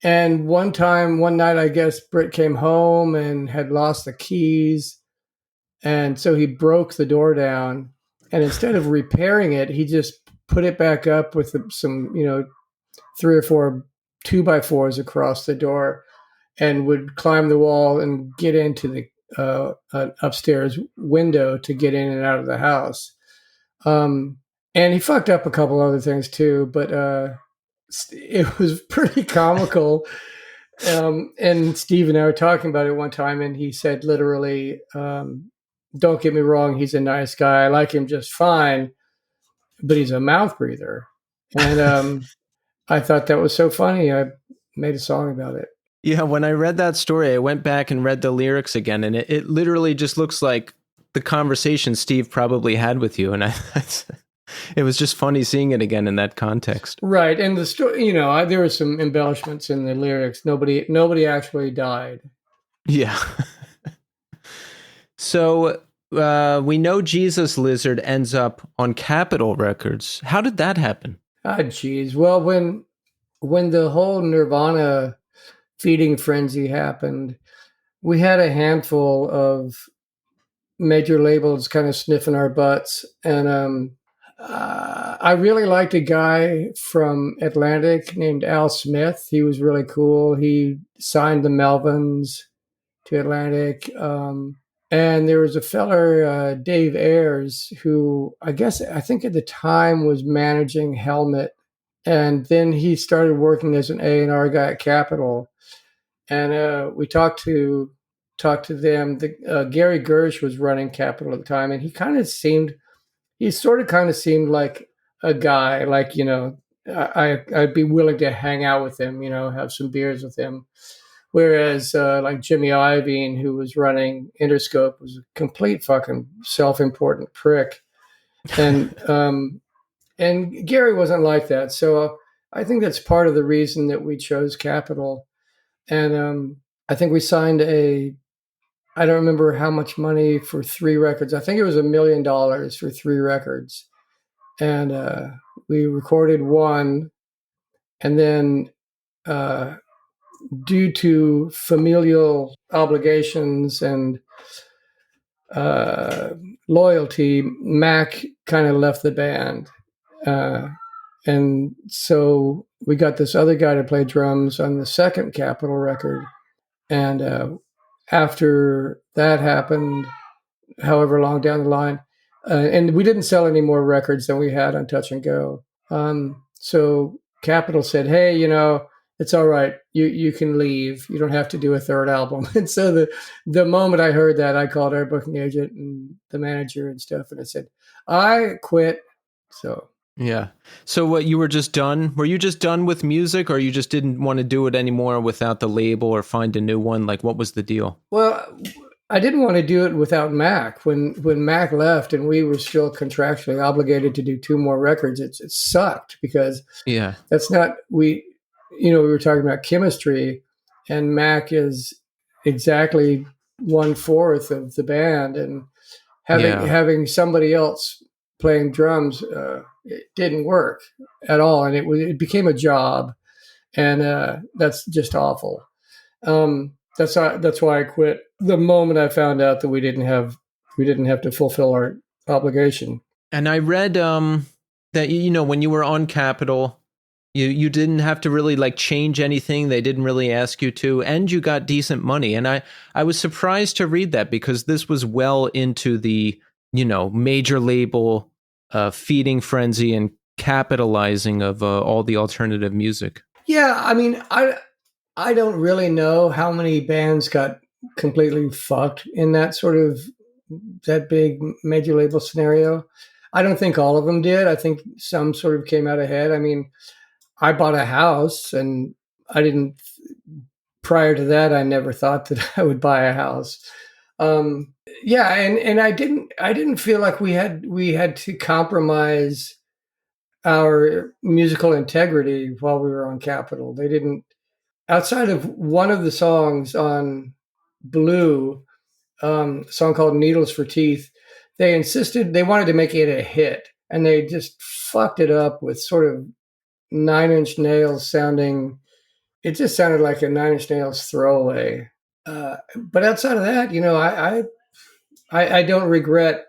And one night, I guess Britt came home and had lost the keys. And so he broke the door down. And instead of repairing it, he just put it back up with some, 3 or 4 2x4s across the door, and would climb the wall and get into the upstairs window to get in and out of the house. And he fucked up a couple other things too, but it was pretty comical. And Steve and I were talking about it one time, and he said literally, don't get me wrong, he's a nice guy. I like him just fine, but he's a mouth breather. And I thought that was so funny. I made a song about it. Yeah, when I read that story, I went back and read the lyrics again, and it literally just looks like the conversation Steve probably had with you. And it was just funny seeing it again in that context. Right. And the story, there were some embellishments in the lyrics. Nobody actually died. Yeah. So we know Jesus Lizard ends up on Capitol Records. How did that happen? Ah, geez. Well, when the whole Nirvana feeding frenzy happened, we had a handful of major labels kind of sniffing our butts. And I really liked a guy from Atlantic named Al Smith. He was really cool. He signed the Melvins to Atlantic. And there was a feller, Dave Ayers, who I think at the time was managing Helmet. And then he started working as an A&R guy at Capitol. And we talked to them. Gary Gersh was running Capitol at the time, and he sort of kind of seemed like a guy, like, I'd be willing to hang out with him, have some beers with him. Whereas like Jimmy Iovine, who was running Interscope, was a complete fucking self-important prick. And and Gary wasn't like that. So I think that's part of the reason that we chose Capitol. And I think we signed I don't remember how much money for 3 records. I think it was $1 million for 3 records. And we recorded one. And then due to familial obligations and loyalty, Mac kind of left the band. And so we got this other guy to play drums on the second Capitol record. And after that happened, however long down the line, and we didn't sell any more records than we had on Touch and Go. So Capitol said, hey, it's all right. You can leave. You don't have to do a third album. And so the moment I heard that, I called our booking agent and the manager and stuff, and I said, I quit. So. Yeah. So what, you were just done? Were you just done with music, or you just didn't want to do it anymore without the label or find a new one? Like, what was the deal? Well, I didn't want to do it without Mac. When Mac left and we were still contractually obligated to do 2 more records, it sucked because that's not, we were talking about chemistry, and Mac is exactly 1/4 of the band, and having somebody else playing drums, it didn't work at all, and it became a job, and that's just awful. That's why I quit the moment I found out that we didn't have to fulfill our obligation. And I read that when you were on Capitol, you didn't have to really like change anything. They didn't really ask you to, and you got decent money. And I was surprised to read that, because this was well into the major label feeding frenzy and capitalizing of all the alternative music. Yeah, I mean, I don't really know how many bands got completely fucked in that sort of that big major label scenario. I don't think all of them did. I think some sort of came out ahead. I mean, I bought a house and I didn't prior to that I never thought that I would buy a house. Yeah, and I didn't feel like we had to compromise our musical integrity while we were on Capitol. They didn't, outside of one of the songs on Blue, a song called Needles for Teeth, they insisted they wanted to make it a hit, and they just fucked it up with sort of Nine Inch Nails sounding. It just sounded like a Nine Inch Nails throwaway. But outside of that, I don't regret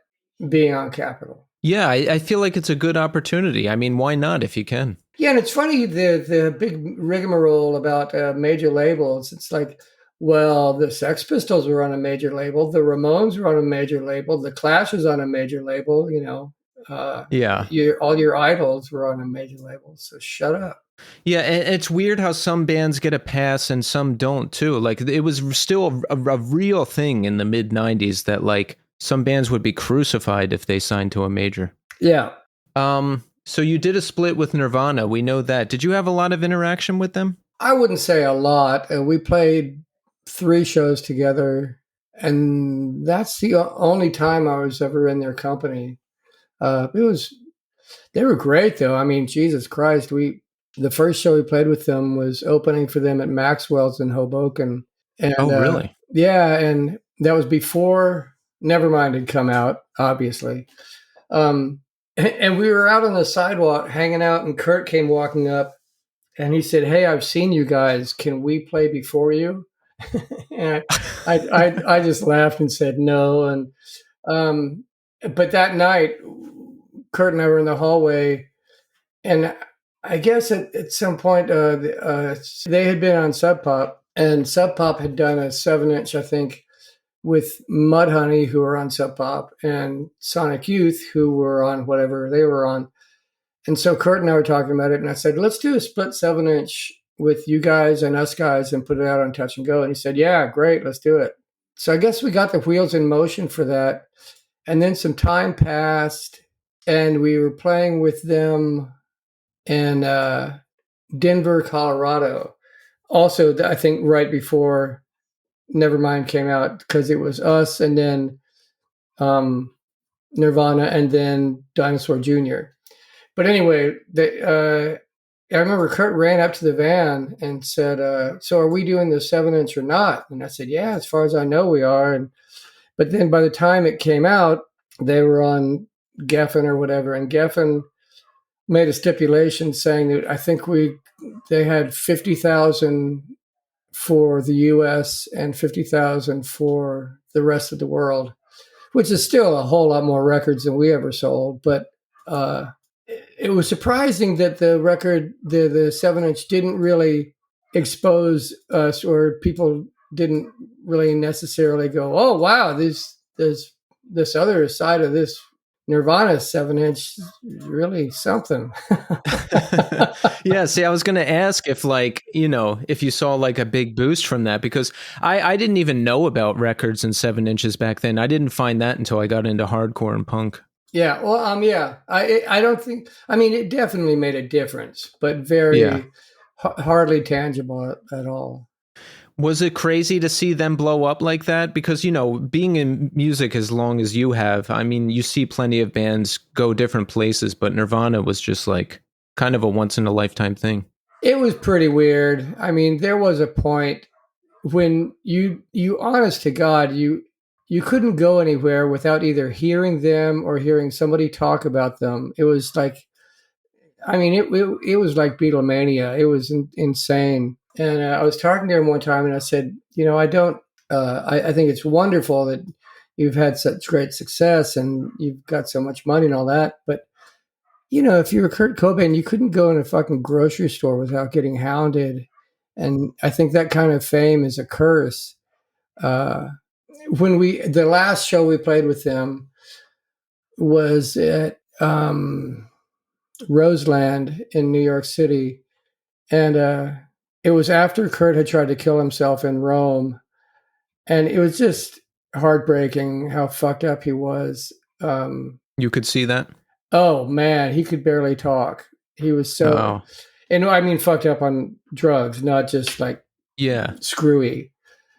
being on Capitol. Yeah, I feel like it's a good opportunity. I mean, why not if you can? Yeah, and it's funny the big rigmarole about major labels. It's like, well, the Sex Pistols were on a major label, the Ramones were on a major label, the Clash was on a major label. Yeah. All your idols were on a major label. So shut up. Yeah, and it's weird how some bands get a pass and some don't too. Like it was still a real thing in the mid 90s that like some bands would be crucified if they signed to a major. Yeah. So you did a split with Nirvana. We know that. Did you have a lot of interaction with them? I wouldn't say a lot. We played 3 shows together, and that's the only time I was ever in their company. They were great though. I mean, Jesus Christ, the first show we played with them was opening for them at Maxwell's in Hoboken. And, Oh, really? Yeah, and that was before Nevermind had come out, obviously. And we were out on the sidewalk hanging out, and Kurt came walking up, and he said, "Hey, I've seen you guys. Can we play before you?" And I just laughed and said no. And but that night, Kurt and I were in the hallway, and I guess at some point they had been on Sub Pop, and Sub Pop had done a 7-inch, I think, with Mudhoney, who were on Sub Pop, and Sonic Youth, who were on whatever they were on. And so Kurt and I were talking about it, and I said, let's do a split 7-inch with you guys and us guys and put it out on Touch and Go. And he said, yeah, great, let's do it. So I guess we got the wheels in motion for that. And then some time passed, and we were playing with them in Denver, Colorado. Also, I think right before Nevermind came out, because it was us and then Nirvana and then Dinosaur Jr. But anyway, I remember Kurt ran up to the van and said, so are we doing the 7-inch or not? And I said, yeah, as far as I know, we are. But then by the time it came out, they were on Geffen or whatever. And Geffen made a stipulation saying that I think they had 50,000 for the US and 50,000 for the rest of the world, which is still a whole lot more records than we ever sold. But it was surprising that the record, the 7-inch, didn't really expose us, or people didn't really necessarily go, oh, wow, there's this other side of this Nirvana 7-inch is really something. Yeah, see, I was going to ask if if you saw like a big boost from that, because I didn't even know about records and 7-inches back then. I didn't find that until I got into hardcore and punk. Yeah, well, yeah, I don't think. I mean, it definitely made a difference, but very hardly tangible at all. Was it crazy to see them blow up like that? Because, being in music as long as you have, I mean, you see plenty of bands go different places, but Nirvana was just like kind of a once in a lifetime thing. It was pretty weird. I mean, there was a point when you honest to God, you couldn't go anywhere without either hearing them or hearing somebody talk about them. It was like, I mean, it was like Beatlemania. It was insane. And I was talking to him one time, and I said, I think it's wonderful that you've had such great success and you've got so much money and all that. But, if you were Kurt Cobain, you couldn't go in a fucking grocery store without getting hounded. And I think that kind of fame is a curse. The last show we played with them was at Roseland in New York City. And It was after Kurt had tried to kill himself in Rome, and it was just heartbreaking how fucked up he was. You could see that? Oh man, he could barely talk. He was so, Oh, and I mean, fucked up on drugs, not just like yeah. screwy.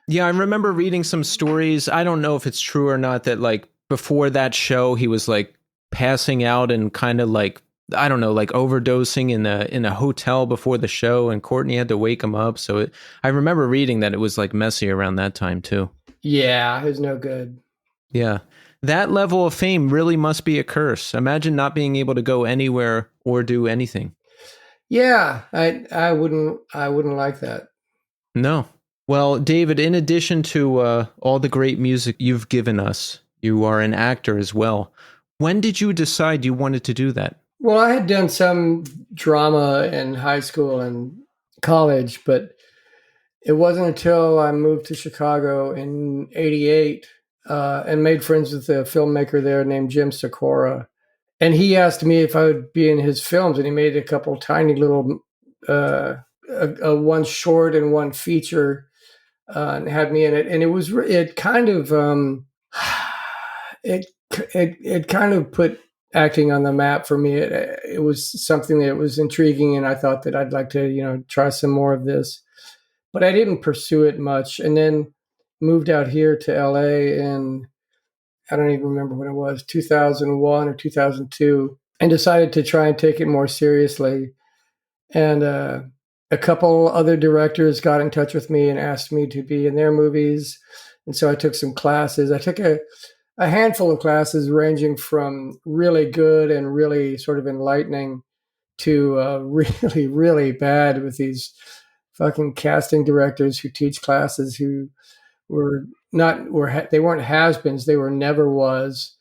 Yeah, I remember reading some stories. I don't know if it's true or not that like before that show he was like passing out and kind of like I don't know, like overdosing in a hotel before the show, and Courtney had to wake him up. So I remember reading that it was like messy around that time too. Yeah, it was no good. Yeah. That level of fame really must be a curse. Imagine not being able to go anywhere or do anything. Yeah, I wouldn't like that. No. Well, David, in addition to all the great music you've given us, you are an actor as well. When did you decide you wanted to do that? Well, I had done some drama in high school and college, but it wasn't until I moved to Chicago in '88 and made friends with a filmmaker there named Jim Sikora. And he asked me if I would be in his films, and he made a couple tiny little, one short and one feature, and had me in it. And it kind of, it kind of put acting on the map for me. It was something that was intriguing, and I thought that I'd like to, try some more of this. But I didn't pursue it much, and then moved out here to LA in, I don't even remember when it was, 2001 or 2002, and decided to try and take it more seriously. And a couple other directors got in touch with me and asked me to be in their movies. And so I took some classes. I took a handful of classes ranging from really good and really sort of enlightening to really, really bad with these fucking casting directors who teach classes who they weren't has-beens, they were never was,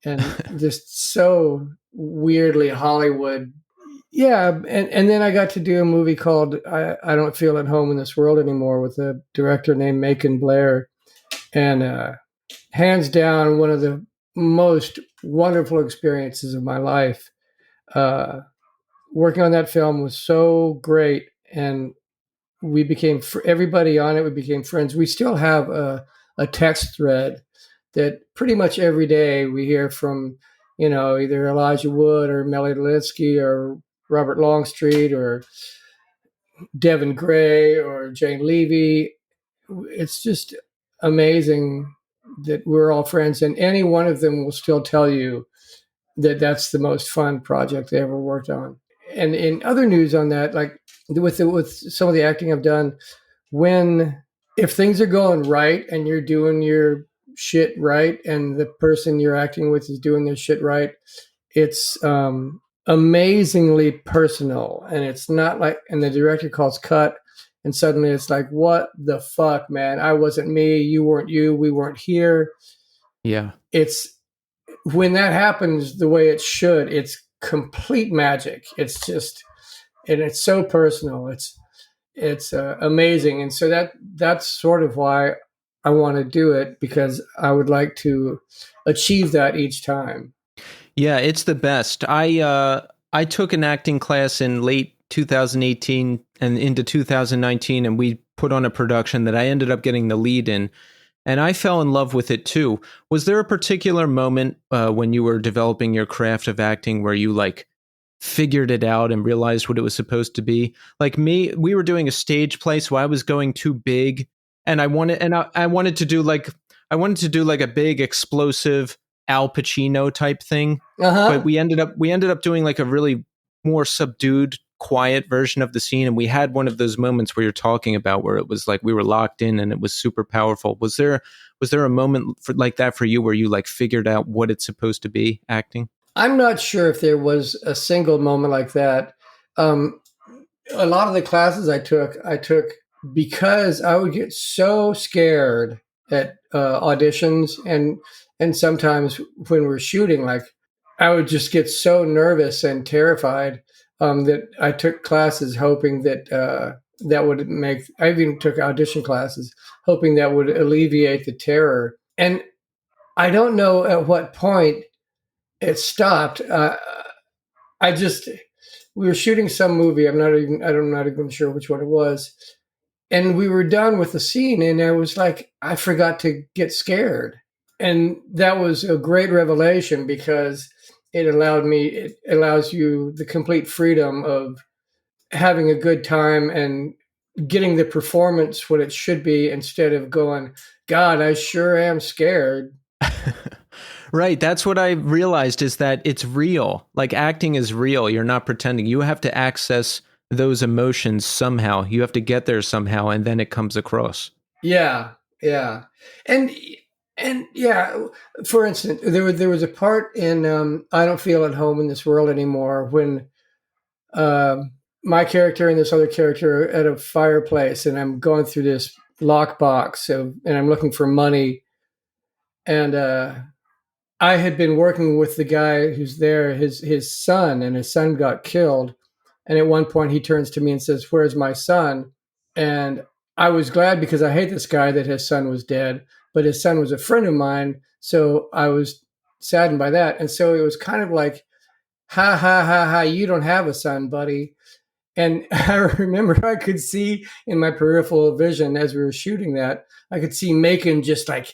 and just so weirdly Hollywood. Yeah, and then I got to do a movie called I Don't Feel at Home in This World Anymore with a director named Macon Blair, and hands down one of the most wonderful experiences of my life. Working on that film was so great, and we became everybody on it. We became friends. We still have a text thread that pretty much every day we hear from, either Elijah Wood or Melody Linsky or Robert Longstreet or Devin Gray or Jane Levy. It's just amazing that we're all friends, and any one of them will still tell you that that's the most fun project they ever worked on. And in other news on that, like with some of the acting I've done, if things are going right and you're doing your shit right, and the person you're acting with is doing their shit right, it's amazingly personal. And it's not like, and the director calls cut, and suddenly it's like, what the fuck, man? I wasn't me, you weren't you, we weren't here. Yeah. It's when that happens the way it should, it's complete magic. It's just, and it's so personal. It's amazing. And so that's sort of why I want to do it, because I would like to achieve that each time. Yeah, it's the best. I took an acting class in late 2018 and into 2019, and we put on a production that I ended up getting the lead in, and I fell in love with it too. Was there a particular moment when you were developing your craft of acting where you like figured it out and realized what it was supposed to be? Like me, we were doing a stage play, so I was going too big, and I wanted to do like a big explosive Al Pacino type thing. But we ended up doing like a really more subdued, quiet version of the scene, and we had one of those moments where you're talking about where it was like we were locked in and it was super powerful. Was there a moment like that for you where you like figured out what it's supposed to be, acting? I'm not sure if there was a single moment like that. A lot of the classes I took because I would get so scared at auditions, and sometimes when we're shooting, like I would just get so nervous and terrified that I took classes hoping that that would make. I even took audition classes hoping that would alleviate the terror. And I don't know at what point it stopped. I just, we were shooting some movie. I'm not even sure which one it was. And we were done with the scene, and I was like, I forgot to get scared. And that was a great revelation because it allows you the complete freedom of having a good time and getting the performance what it should be instead of going, God, I sure am scared. Right. That's what I realized is that it's real. Like acting is real. You're not pretending. You have to access those emotions somehow. You have to get there somehow, and then it comes across. Yeah. Yeah. And yeah, for instance, there was a part in I Don't Feel at Home in This World Anymore when my character and this other character are at a fireplace, and I'm going through this lockbox and I'm looking for money. And I had been working with the guy who's there, his son, and his son got killed. And at one point he turns to me and says, "Where's my son?" And I was glad because I hate this guy that his son was dead, but his son was a friend of mine. So I was saddened by that. And so it was kind of like, ha, ha, ha, ha, you don't have a son, buddy. And I remember I could see in my peripheral vision as we were shooting that, I could see Macon just like,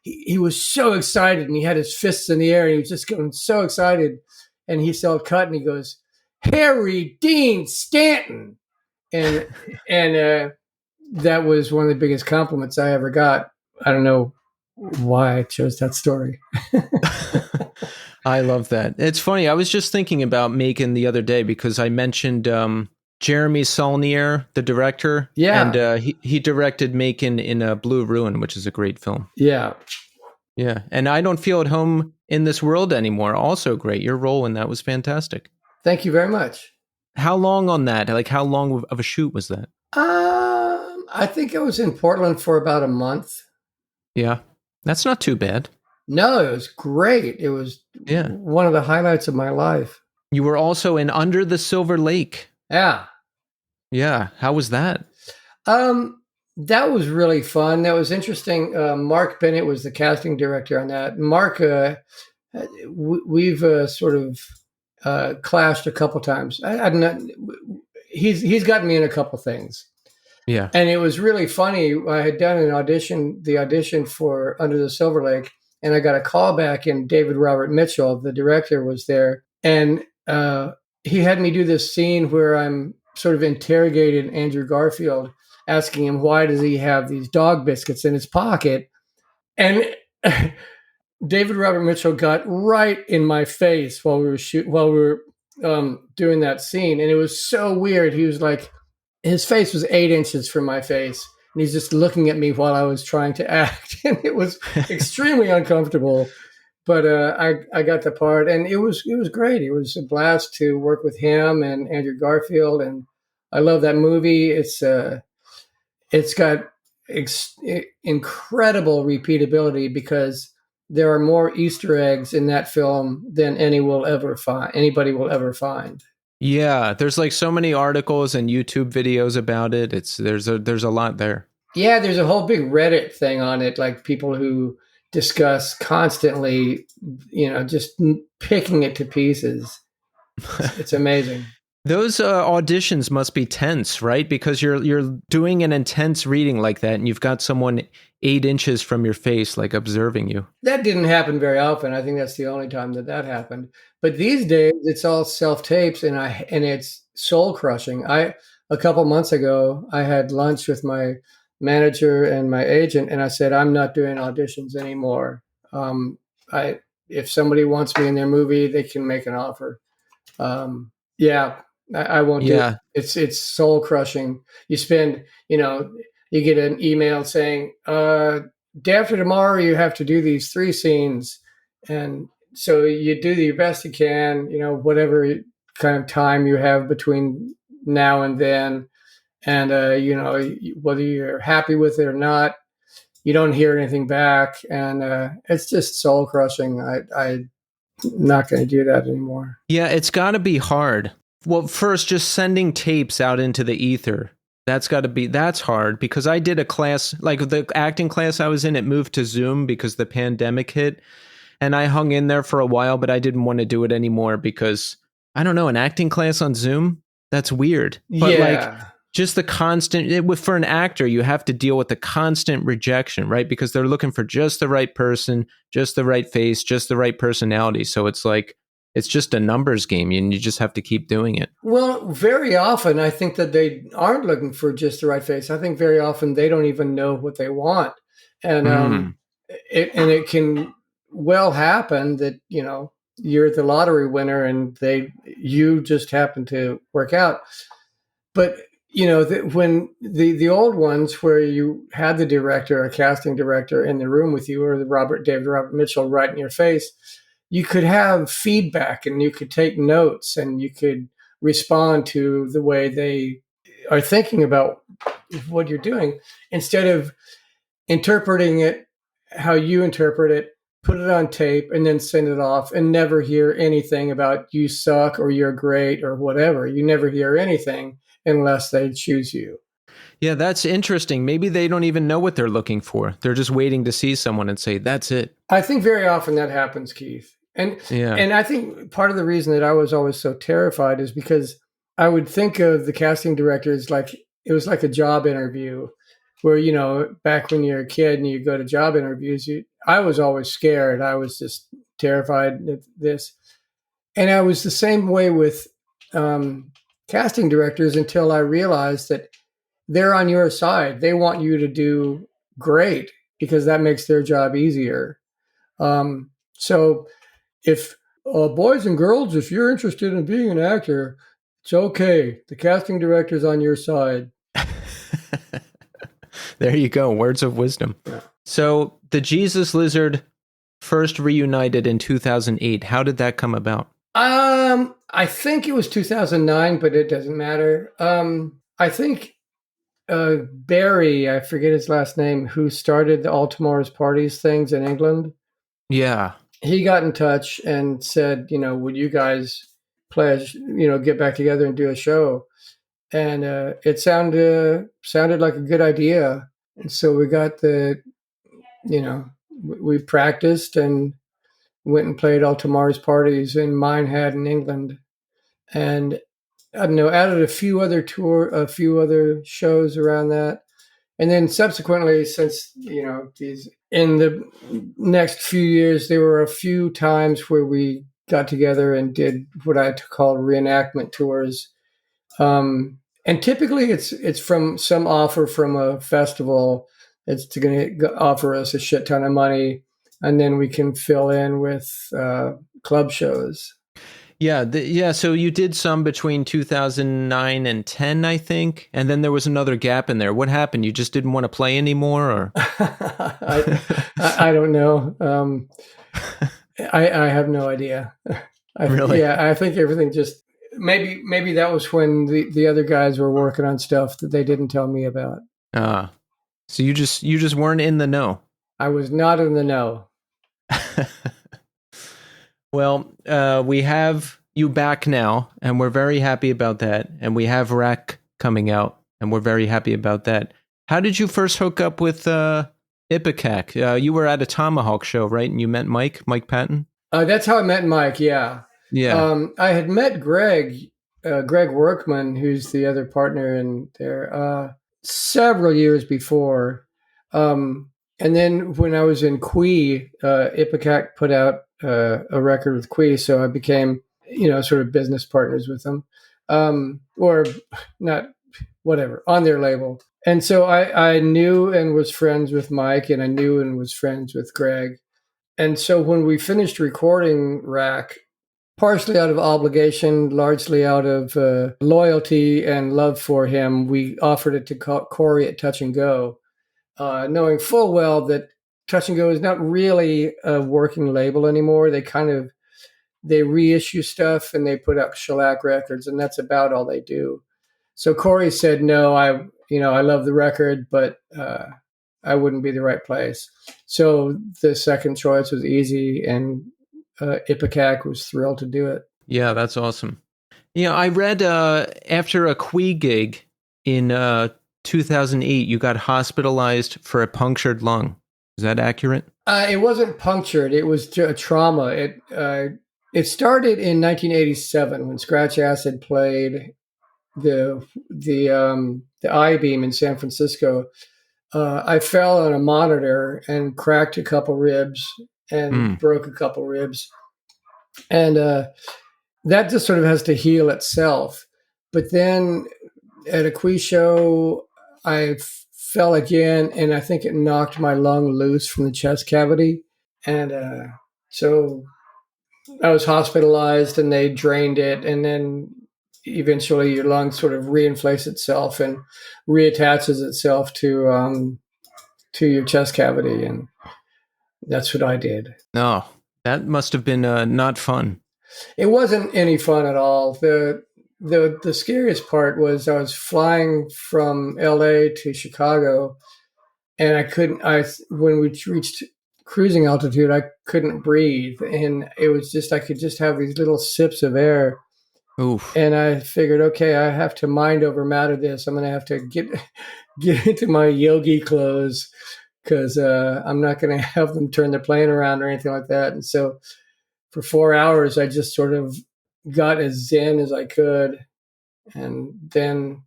he was so excited and he had his fists in the air and he was just getting so excited. And he saw it cut and he goes, "Harry Dean Stanton." And that was one of the biggest compliments I ever got. I don't know why I chose that story. I love that. It's funny. I was just thinking about Macon the other day because I mentioned Jeremy Saulnier, the director. Yeah. And he directed Macon in Blue Ruin, which is a great film. Yeah. Yeah. And I Don't Feel at Home in This World Anymore. Also great. Your role in that was fantastic. Thank you very much. How long on that? Like how long of a shoot was that? I think I was in Portland for about a month. Yeah. That's not too bad. No, it was great. It was one of the highlights of my life. You were also in Under the Silver Lake. Yeah. Yeah. How was that? That was really fun. That was interesting. Mark Bennett was the casting director on that. Mark, we've sort of clashed a couple times. I'm not. He's gotten me in a couple things. Yeah. And it was really funny. I had done the audition for Under the Silver Lake, and I got a call back, and David Robert Mitchell, the director, was there. And he had me do this scene where I'm sort of interrogating Andrew Garfield, asking him, why does he have these dog biscuits in his pocket? And David Robert Mitchell got right in my face while we were doing that scene. And it was so weird. He was like, his face was 8 inches from my face. And he's just looking at me while I was trying to act. And it was extremely uncomfortable. But I got the part, and it was great. It was a blast to work with him and Andrew Garfield. And I love that movie. It's got incredible repeatability because there are more Easter eggs in that film than anybody will ever find. Yeah, there's like so many articles and YouTube videos about it. There's a lot there. Yeah, there's a whole big Reddit thing on it, like people who discuss constantly, just picking it to pieces. It's amazing. Those auditions must be tense, right? Because you're doing an intense reading like that, and you've got someone 8 inches from your face, like observing you. That didn't happen very often. I think that's the only time that happened. But these days, it's all self-tapes, and it's soul-crushing. A couple months ago, I had lunch with my manager and my agent, and I said, I'm not doing auditions anymore. If somebody wants me in their movie, they can make an offer. I won't do it. It's soul crushing. You spend, you get an email saying, day after tomorrow, you have to do these 3 scenes. And so you do the best you can, whatever kind of time you have between now and then. And, whether you're happy with it or not, you don't hear anything back. And it's just soul crushing. I'm not going to do that anymore. Yeah, it's got to be hard. Well, first, just sending tapes out into the ether, that's hard because I did a class, like the acting class I was in, it moved to Zoom because the pandemic hit, and I hung in there for a while, but I didn't want to do it anymore because I don't know, an acting class on Zoom? That's weird. But like just the constant, for an actor, you have to deal with the constant rejection, right? Because they're looking for just the right person, just the right face, just the right personality. So it's like, it's just a numbers game and you just have to keep doing it. Well, very often I think that they aren't looking for just the right face. I think very often they don't even know what they want. And it can well happen that, you know, you're the lottery winner and you just happen to work out. But, you know, when the old ones where you had the director, a casting director in the room with you, or David Robert Mitchell right in your face, you could have feedback and you could take notes and you could respond to the way they are thinking about what you're doing instead of interpreting it how you interpret it, put it on tape and then send it off and never hear anything about you suck or you're great or whatever. You never hear anything unless they choose you. Yeah, that's interesting. Maybe they don't even know what they're looking for. They're just waiting to see someone and say, that's it. I think very often that happens, Keith. And I think part of the reason that I was always so terrified is because I would think of the casting directors like it was like a job interview where, you know, back when you're a kid and you go to job interviews, I was always scared. I was just terrified of this. And I was the same way with casting directors until I realized that they're on your side. They want you to do great because that makes their job easier. So if boys and girls, if you're interested in being an actor, it's okay. The casting director's on your side. There you go. Words of wisdom. Yeah. So the Jesus Lizard first reunited in 2008. How did that come about? I think it was 2009, but it doesn't matter. I think Barry, I forget his last name, who started the All Tomorrow's Parties things in England. Yeah. He got in touch and said, you know, would you guys get back together and do a show? And it sounded like a good idea. And so we got we practiced and went and played All Tomorrow's Parties in Minehead in England. And I don't know, added a few other shows around that. And then subsequently, since, you know, in the next few years, there were a few times where we got together and did what I call reenactment tours. And typically it's from some offer from a festival that's going to offer us a shit ton of money. And then we can fill in with club shows. Yeah. So you did some between 2009 and 10, I think. And then there was another gap in there. What happened? You just didn't want to play anymore? Or I don't know. I have no idea. Really? Yeah, I think everything just maybe that was when the other guys were working on stuff that they didn't tell me about. So you just weren't in the know. I was not in the know. Well, we have you back now, and we're very happy about that. And we have Rack coming out, and we're very happy about that. How did you first hook up with Ipecac? You were at a Tomahawk show, right? And you met Mike Patton? That's how I met Mike, yeah. Yeah. I had met Greg Workman, who's the other partner in there, several years before. And then when I was in Quee, Ipecac put out a record with Quee, so I became, sort of business partners with them, or not, whatever, on their label. And so I knew and was friends with Mike, and I knew and was friends with Greg. And so when we finished recording Rack, partially out of obligation, largely out of loyalty and love for him, we offered it to Corey at Touch and Go, knowing full well that Touch and Go is not really a working label anymore. They reissue stuff and they put out shellac records, and that's about all they do. So Corey said, no, I love the record, but I wouldn't be the right place. So the second choice was easy, and Ipecac was thrilled to do it. Yeah, that's awesome. I read after a Quee gig in 2008, you got hospitalized for a punctured lung. Is that accurate? It wasn't punctured. It was a trauma. It It started in 1987 when Scratch Acid played the I-beam in San Francisco. I fell on a monitor and cracked a couple ribs and broke a couple ribs. And that just sort of has to heal itself. But then at a quiz show, I fell again, and I think it knocked my lung loose from the chest cavity. And so I was hospitalized, and they drained it, and then eventually your lung sort of reinflates itself and reattaches itself to your chest cavity, and that's what I did. No, that must have been not fun. It wasn't any fun at all. The scariest part was I was flying from LA to Chicago, and when we reached cruising altitude, I couldn't breathe, and it was just I could just have these little sips of air. Oof. And I figured, okay, I have to mind over matter this. I'm going to have to get into my yogi clothes because I'm not going to have them turn the plane around or anything like that. And so for 4 hours, I just sort of got as zen as I could. And then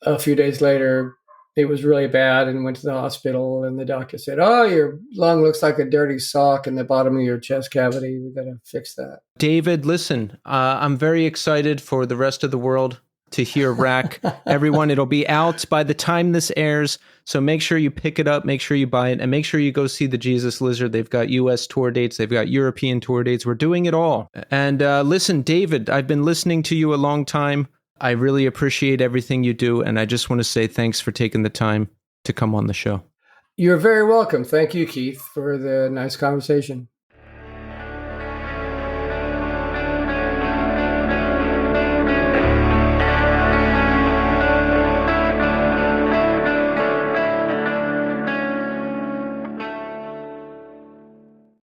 a few days later, it was really bad and went to the hospital. And the doctor said, oh, your lung looks like a dirty sock in the bottom of your chest cavity. We got to fix that. David, listen, I'm very excited for the rest of the world to hear Rack. Everyone, it'll be out by the time this airs. So make sure you pick it up, make sure you buy it, and make sure you go see the Jesus Lizard. They've got US tour dates. They've got European tour dates. We're doing it all. And listen, David, I've been listening to you a long time. I really appreciate everything you do, and I just want to say thanks for taking the time to come on the show. You're very welcome. Thank you, Keith, for the nice conversation.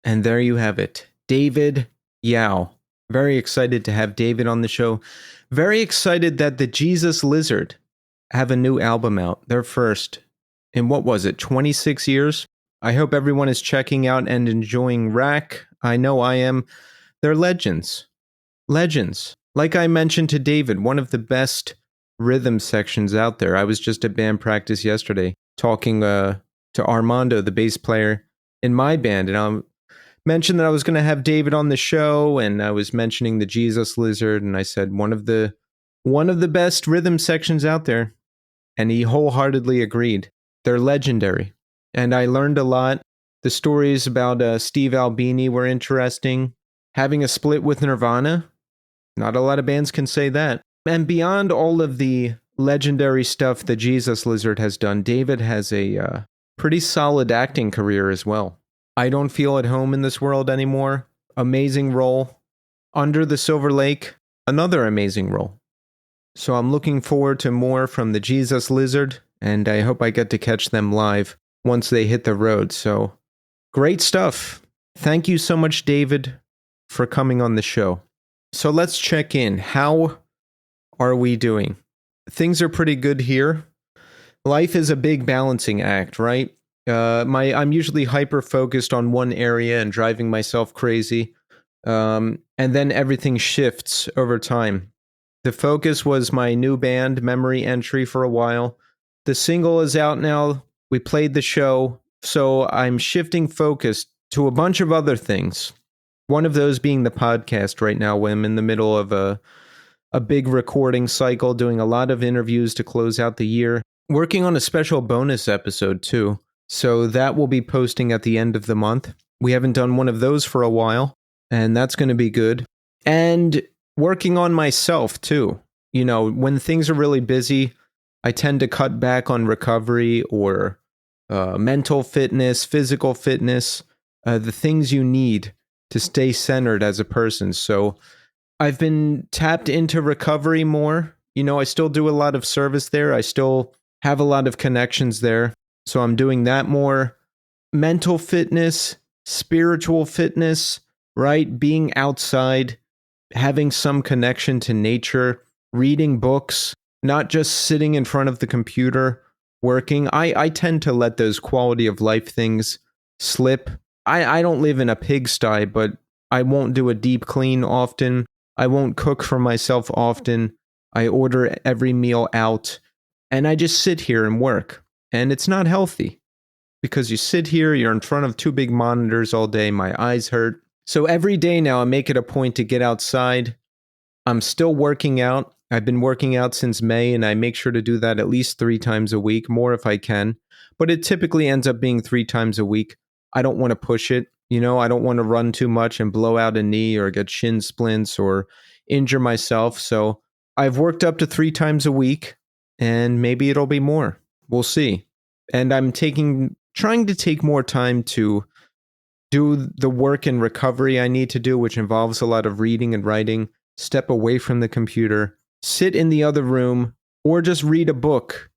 And there you have it, David Yow. Very excited to have David on the show. Very excited that the Jesus Lizard have a new album out, their first in, 26 years? I hope everyone is checking out and enjoying Rack. I know I am. They're legends. Legends. Like I mentioned to David, one of the best rhythm sections out there. I was just at band practice yesterday talking to Armando, the bass player in my band, and I mentioned that I was going to have David on the show, and I was mentioning the Jesus Lizard, and I said one of the best rhythm sections out there, and he wholeheartedly agreed. They're legendary, and I learned a lot. The stories about Steve Albini were interesting. Having a split with Nirvana, not a lot of bands can say that. And beyond all of the legendary stuff the Jesus Lizard has done, David has a pretty solid acting career as well. I Don't Feel at Home in This World Anymore. Amazing role. Under the Silver Lake. Another amazing role. So I'm looking forward to more from the Jesus Lizard, and I hope I get to catch them live once they hit the road. So great stuff. Thank you so much, David, for coming on the show. So let's check in. How are we doing? Things are pretty good here. Life is a big balancing act, right? I'm usually hyper focused on one area and driving myself crazy, and then everything shifts over time. The focus was my new band, Memory Entry, for a while. The single is out now. We played the show, so I'm shifting focus to a bunch of other things. One of those being the podcast right now, when I'm in the middle of a big recording cycle, doing a lot of interviews to close out the year. Working on a special bonus episode, too. So that will be posting at the end of the month. We haven't done one of those for a while, and that's going to be good. And working on myself, too. You know, when things are really busy, I tend to cut back on recovery or mental fitness, physical fitness, the things you need to stay centered as a person. So I've been tapped into recovery more. You know, I still do a lot of service there. I still have a lot of connections there. So I'm doing that more. Mental fitness, spiritual fitness, right? Being outside, having some connection to nature, reading books, not just sitting in front of the computer, working. I tend to let those quality of life things slip. I don't live in a pigsty, but I won't do a deep clean often. I won't cook for myself often. I order every meal out. And I just sit here and work. And it's not healthy. Because you sit here, you're in front of 2 big monitors all day. My eyes hurt. So every day now I make it a point to get outside. I'm still working out. I've been working out since May, and I make sure to do that at least 3 times a week, more if I can. But it typically ends up being 3 times a week. I don't want to push it. I don't want to run too much and blow out a knee or get shin splints or injure myself. So I've worked up to 3 times a week, and maybe it'll be more. We'll see. And I'm trying to take more time to do the work and recovery I need to do, which involves a lot of reading and writing, step away from the computer, sit in the other room, or just read a book.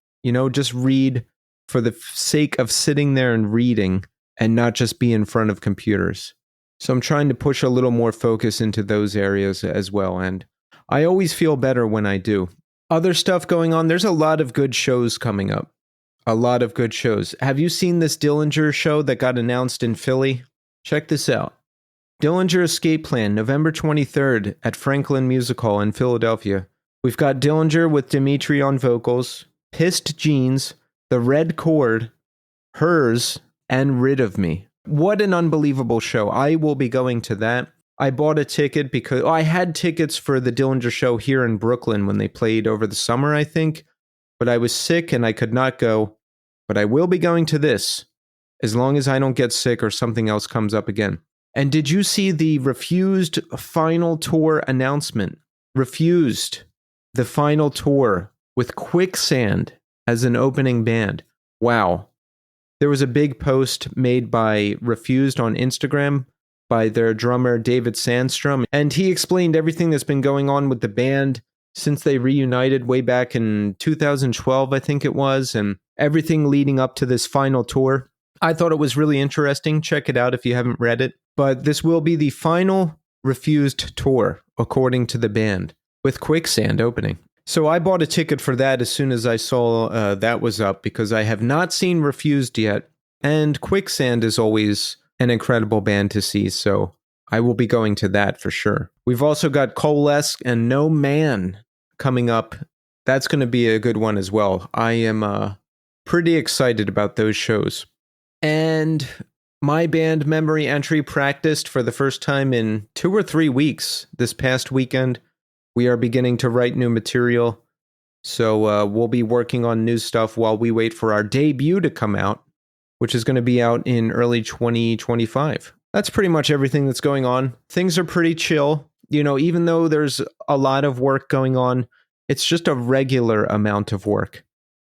Just read for the sake of sitting there and reading and not just be in front of computers. So I'm trying to push a little more focus into those areas as well. And I always feel better when I do. Other stuff going on, there's a lot of good shows coming up. A lot of good shows. Have you seen this Dillinger show that got announced in Philly? Check this out. Dillinger Escape Plan, November 23rd at Franklin Music Hall in Philadelphia. We've got Dillinger with Dimitri on vocals, Pissed Jeans, The Red Chord, Hers, and Rid of Me. What an unbelievable show. I will be going to that. I bought a ticket because I had tickets for the Dillinger show here in Brooklyn when they played over the summer, I think. But I was sick and I could not go. But I will be going to this, as long as I don't get sick or something else comes up again. And did you see the Refused final tour announcement? Refused, the final tour with Quicksand as an opening band. Wow. There was a big post made by Refused on Instagram by their drummer David Sandstrom, and he explained everything that's been going on with the band since they reunited way back in 2012, I think it was, and everything leading up to this final tour. I thought it was really interesting. Check it out if you haven't read it. But this will be the final Refused tour, according to the band, with Quicksand opening. So I bought a ticket for that as soon as I saw that was up, because I have not seen Refused yet, and Quicksand is always an incredible band to see, so I will be going to that for sure. We've also got Coalesce and No Man coming up. That's going to be a good one as well. I am pretty excited about those shows. And my band Memory Entry practiced for the first time in 2 or 3 weeks this past weekend. We are beginning to write new material, so we'll be working on new stuff while we wait for our debut to come out, which is going to be out in early 2025. That's pretty much everything that's going on. Things are pretty chill. Even though there's a lot of work going on, it's just a regular amount of work.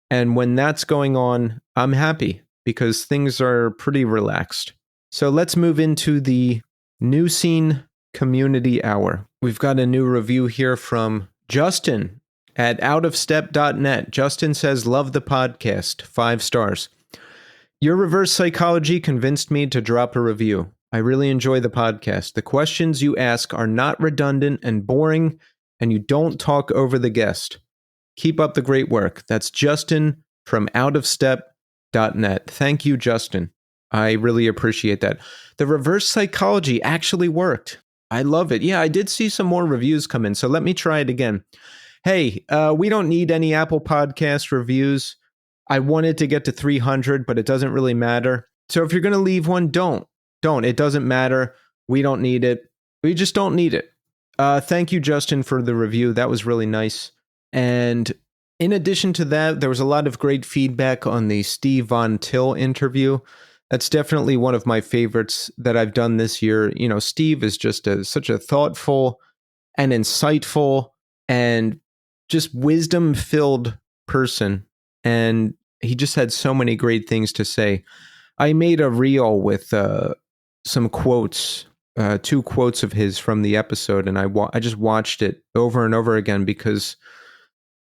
And when that's going on, I'm happy because things are pretty relaxed. So let's move into the New Scene Community Hour. We've got a new review here from Justin at outofstep.net. Justin says, love the podcast, 5 stars. Your reverse psychology convinced me to drop a review. I really enjoy the podcast. The questions you ask are not redundant and boring, and you don't talk over the guest. Keep up the great work. That's Justin from outofstep.net. Thank you, Justin. I really appreciate that. The reverse psychology actually worked. I love it. Yeah, I did see some more reviews come in, so let me try it again. Hey, we don't need any Apple Podcast reviews. I wanted to get to 300, but it doesn't really matter. So if you're going to leave one, don't. It doesn't matter. We don't need it. We just don't need it. Thank you, Justin, for the review. That was really nice. And in addition to that, there was a lot of great feedback on the Steve Von Till interview. That's definitely one of my favorites that I've done this year. Steve is just such a thoughtful and insightful and just wisdom-filled person. And he just had so many great things to say. I made a reel with some quotes, 2 quotes of his from the episode, and I just watched it over and over again because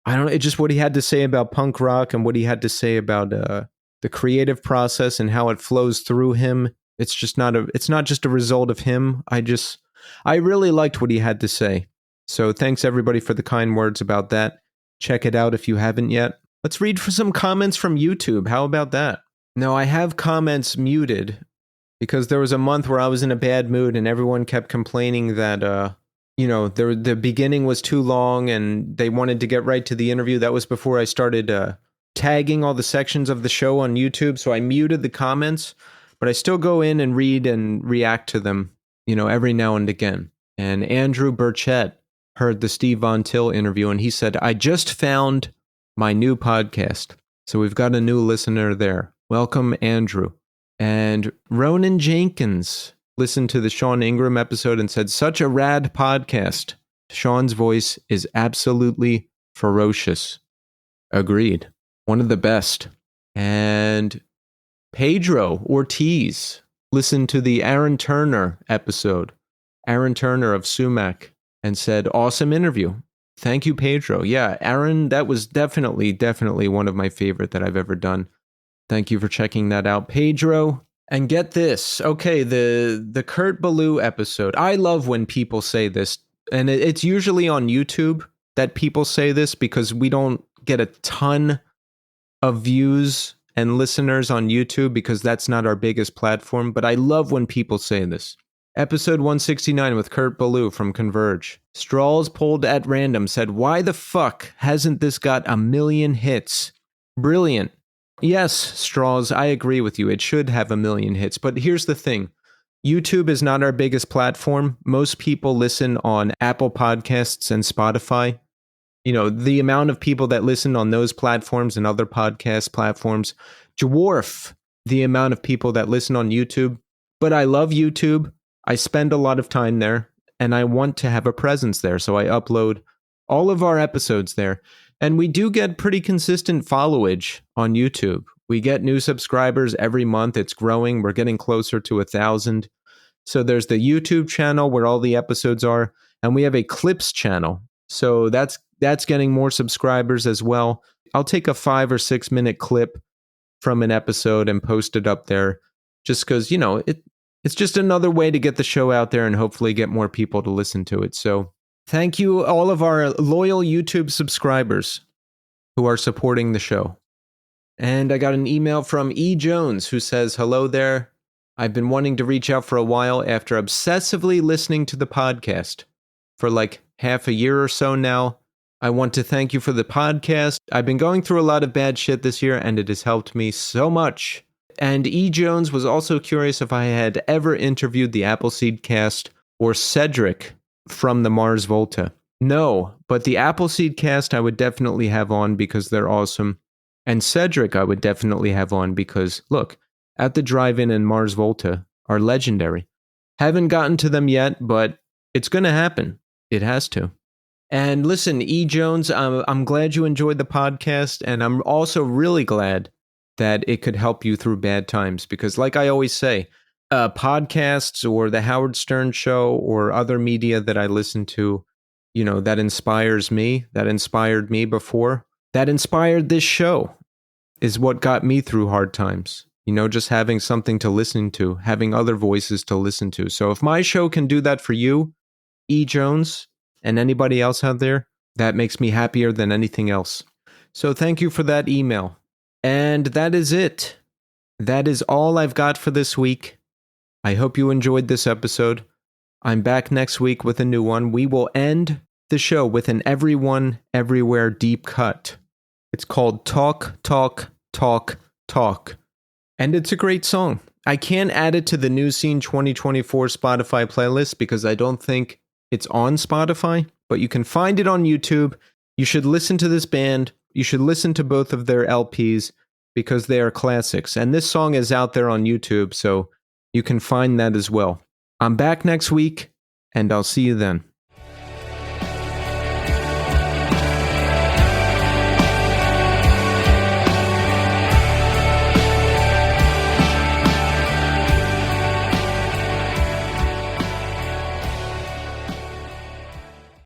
it's just what he had to say about punk rock and what he had to say about the creative process and how it flows through him. It's not just a result of him. I really liked what he had to say. So thanks everybody for the kind words about that. Check it out if you haven't yet. Let's read for some comments from YouTube. How about that? Now I have comments muted because there was a month where I was in a bad mood and everyone kept complaining that, the beginning was too long and they wanted to get right to the interview. That was before I started tagging all the sections of the show on YouTube. So I muted the comments, but I still go in and read and react to them, every now and again. And Andrew Burchett heard the Steve Von Till interview and he said, I just found my new podcast. So we've got a new listener there. Welcome, Andrew. And Ronan Jenkins listened to the Sean Ingram episode and said, such a rad podcast. Sean's voice is absolutely ferocious. Agreed. One of the best. And Pedro Ortiz listened to the Aaron Turner episode. Aaron Turner of Sumac, and said, awesome interview. Thank you, Pedro. Yeah, Aaron, that was definitely one of my favorite that I've ever done. Thank you for checking that out, Pedro. And get this. Okay, the Kurt Ballou episode. I love when people say this, and it's usually on YouTube that people say this because we don't get a ton of views and listeners on YouTube because that's not our biggest platform, but I love when people say this. Episode 169 with Kurt Ballou from Converge. Strauss pulled at random said, why the fuck hasn't this got 1 million hits? Brilliant. Yes, Strauss, I agree with you. It should have 1 million hits. But here's the thing. YouTube is not our biggest platform. Most people listen on Apple Podcasts and Spotify. The amount of people that listen on those platforms and other podcast platforms dwarf the amount of people that listen on YouTube. But I love YouTube. I spend a lot of time there, and I want to have a presence there, so I upload all of our episodes there. And we do get pretty consistent followage on YouTube. We get new subscribers every month. It's growing. We're getting closer to 1,000. So there's the YouTube channel where all the episodes are, and we have a Clips channel. So that's getting more subscribers as well. I'll take a 5 or 6 minute clip from an episode and post it up there just because, it's just another way to get the show out there and hopefully get more people to listen to it. So thank you, all of our loyal YouTube subscribers who are supporting the show. And I got an email from E. Jones who says, hello there. I've been wanting to reach out for a while after obsessively listening to the podcast for like half a year or so now. I want to thank you for the podcast. I've been going through a lot of bad shit this year and it has helped me so much. And E. Jones was also curious if I had ever interviewed the Appleseed cast or Cedric from the Mars Volta. No, but the Appleseed cast I would definitely have on because they're awesome. And Cedric I would definitely have on because, look, At the Drive-In and Mars Volta are legendary. Haven't gotten to them yet, but it's going to happen. It has to. And listen, E. Jones, I'm glad you enjoyed the podcast, and I'm also really glad that it could help you through bad times. Because like I always say, podcasts or the Howard Stern Show or other media that I listen to, that inspires me, that inspired me before, that inspired this show, is what got me through hard times. Just having something to listen to, having other voices to listen to. So if my show can do that for you, E. Jones, and anybody else out there, that makes me happier than anything else. So thank you for that email. And that is it. That is all I've got for this week. I hope you enjoyed this episode. I'm back next week with a new one. We will end the show with an Everyone, Everywhere deep cut. It's called Talk, Talk, Talk, Talk. And it's a great song. I can't add it to the New Scene 2024 Spotify playlist because I don't think it's on Spotify, but you can find it on YouTube. You should listen to this band. You should listen to both of their LPs because they are classics. And this song is out there on YouTube, so you can find that as well. I'm back next week, and I'll see you then.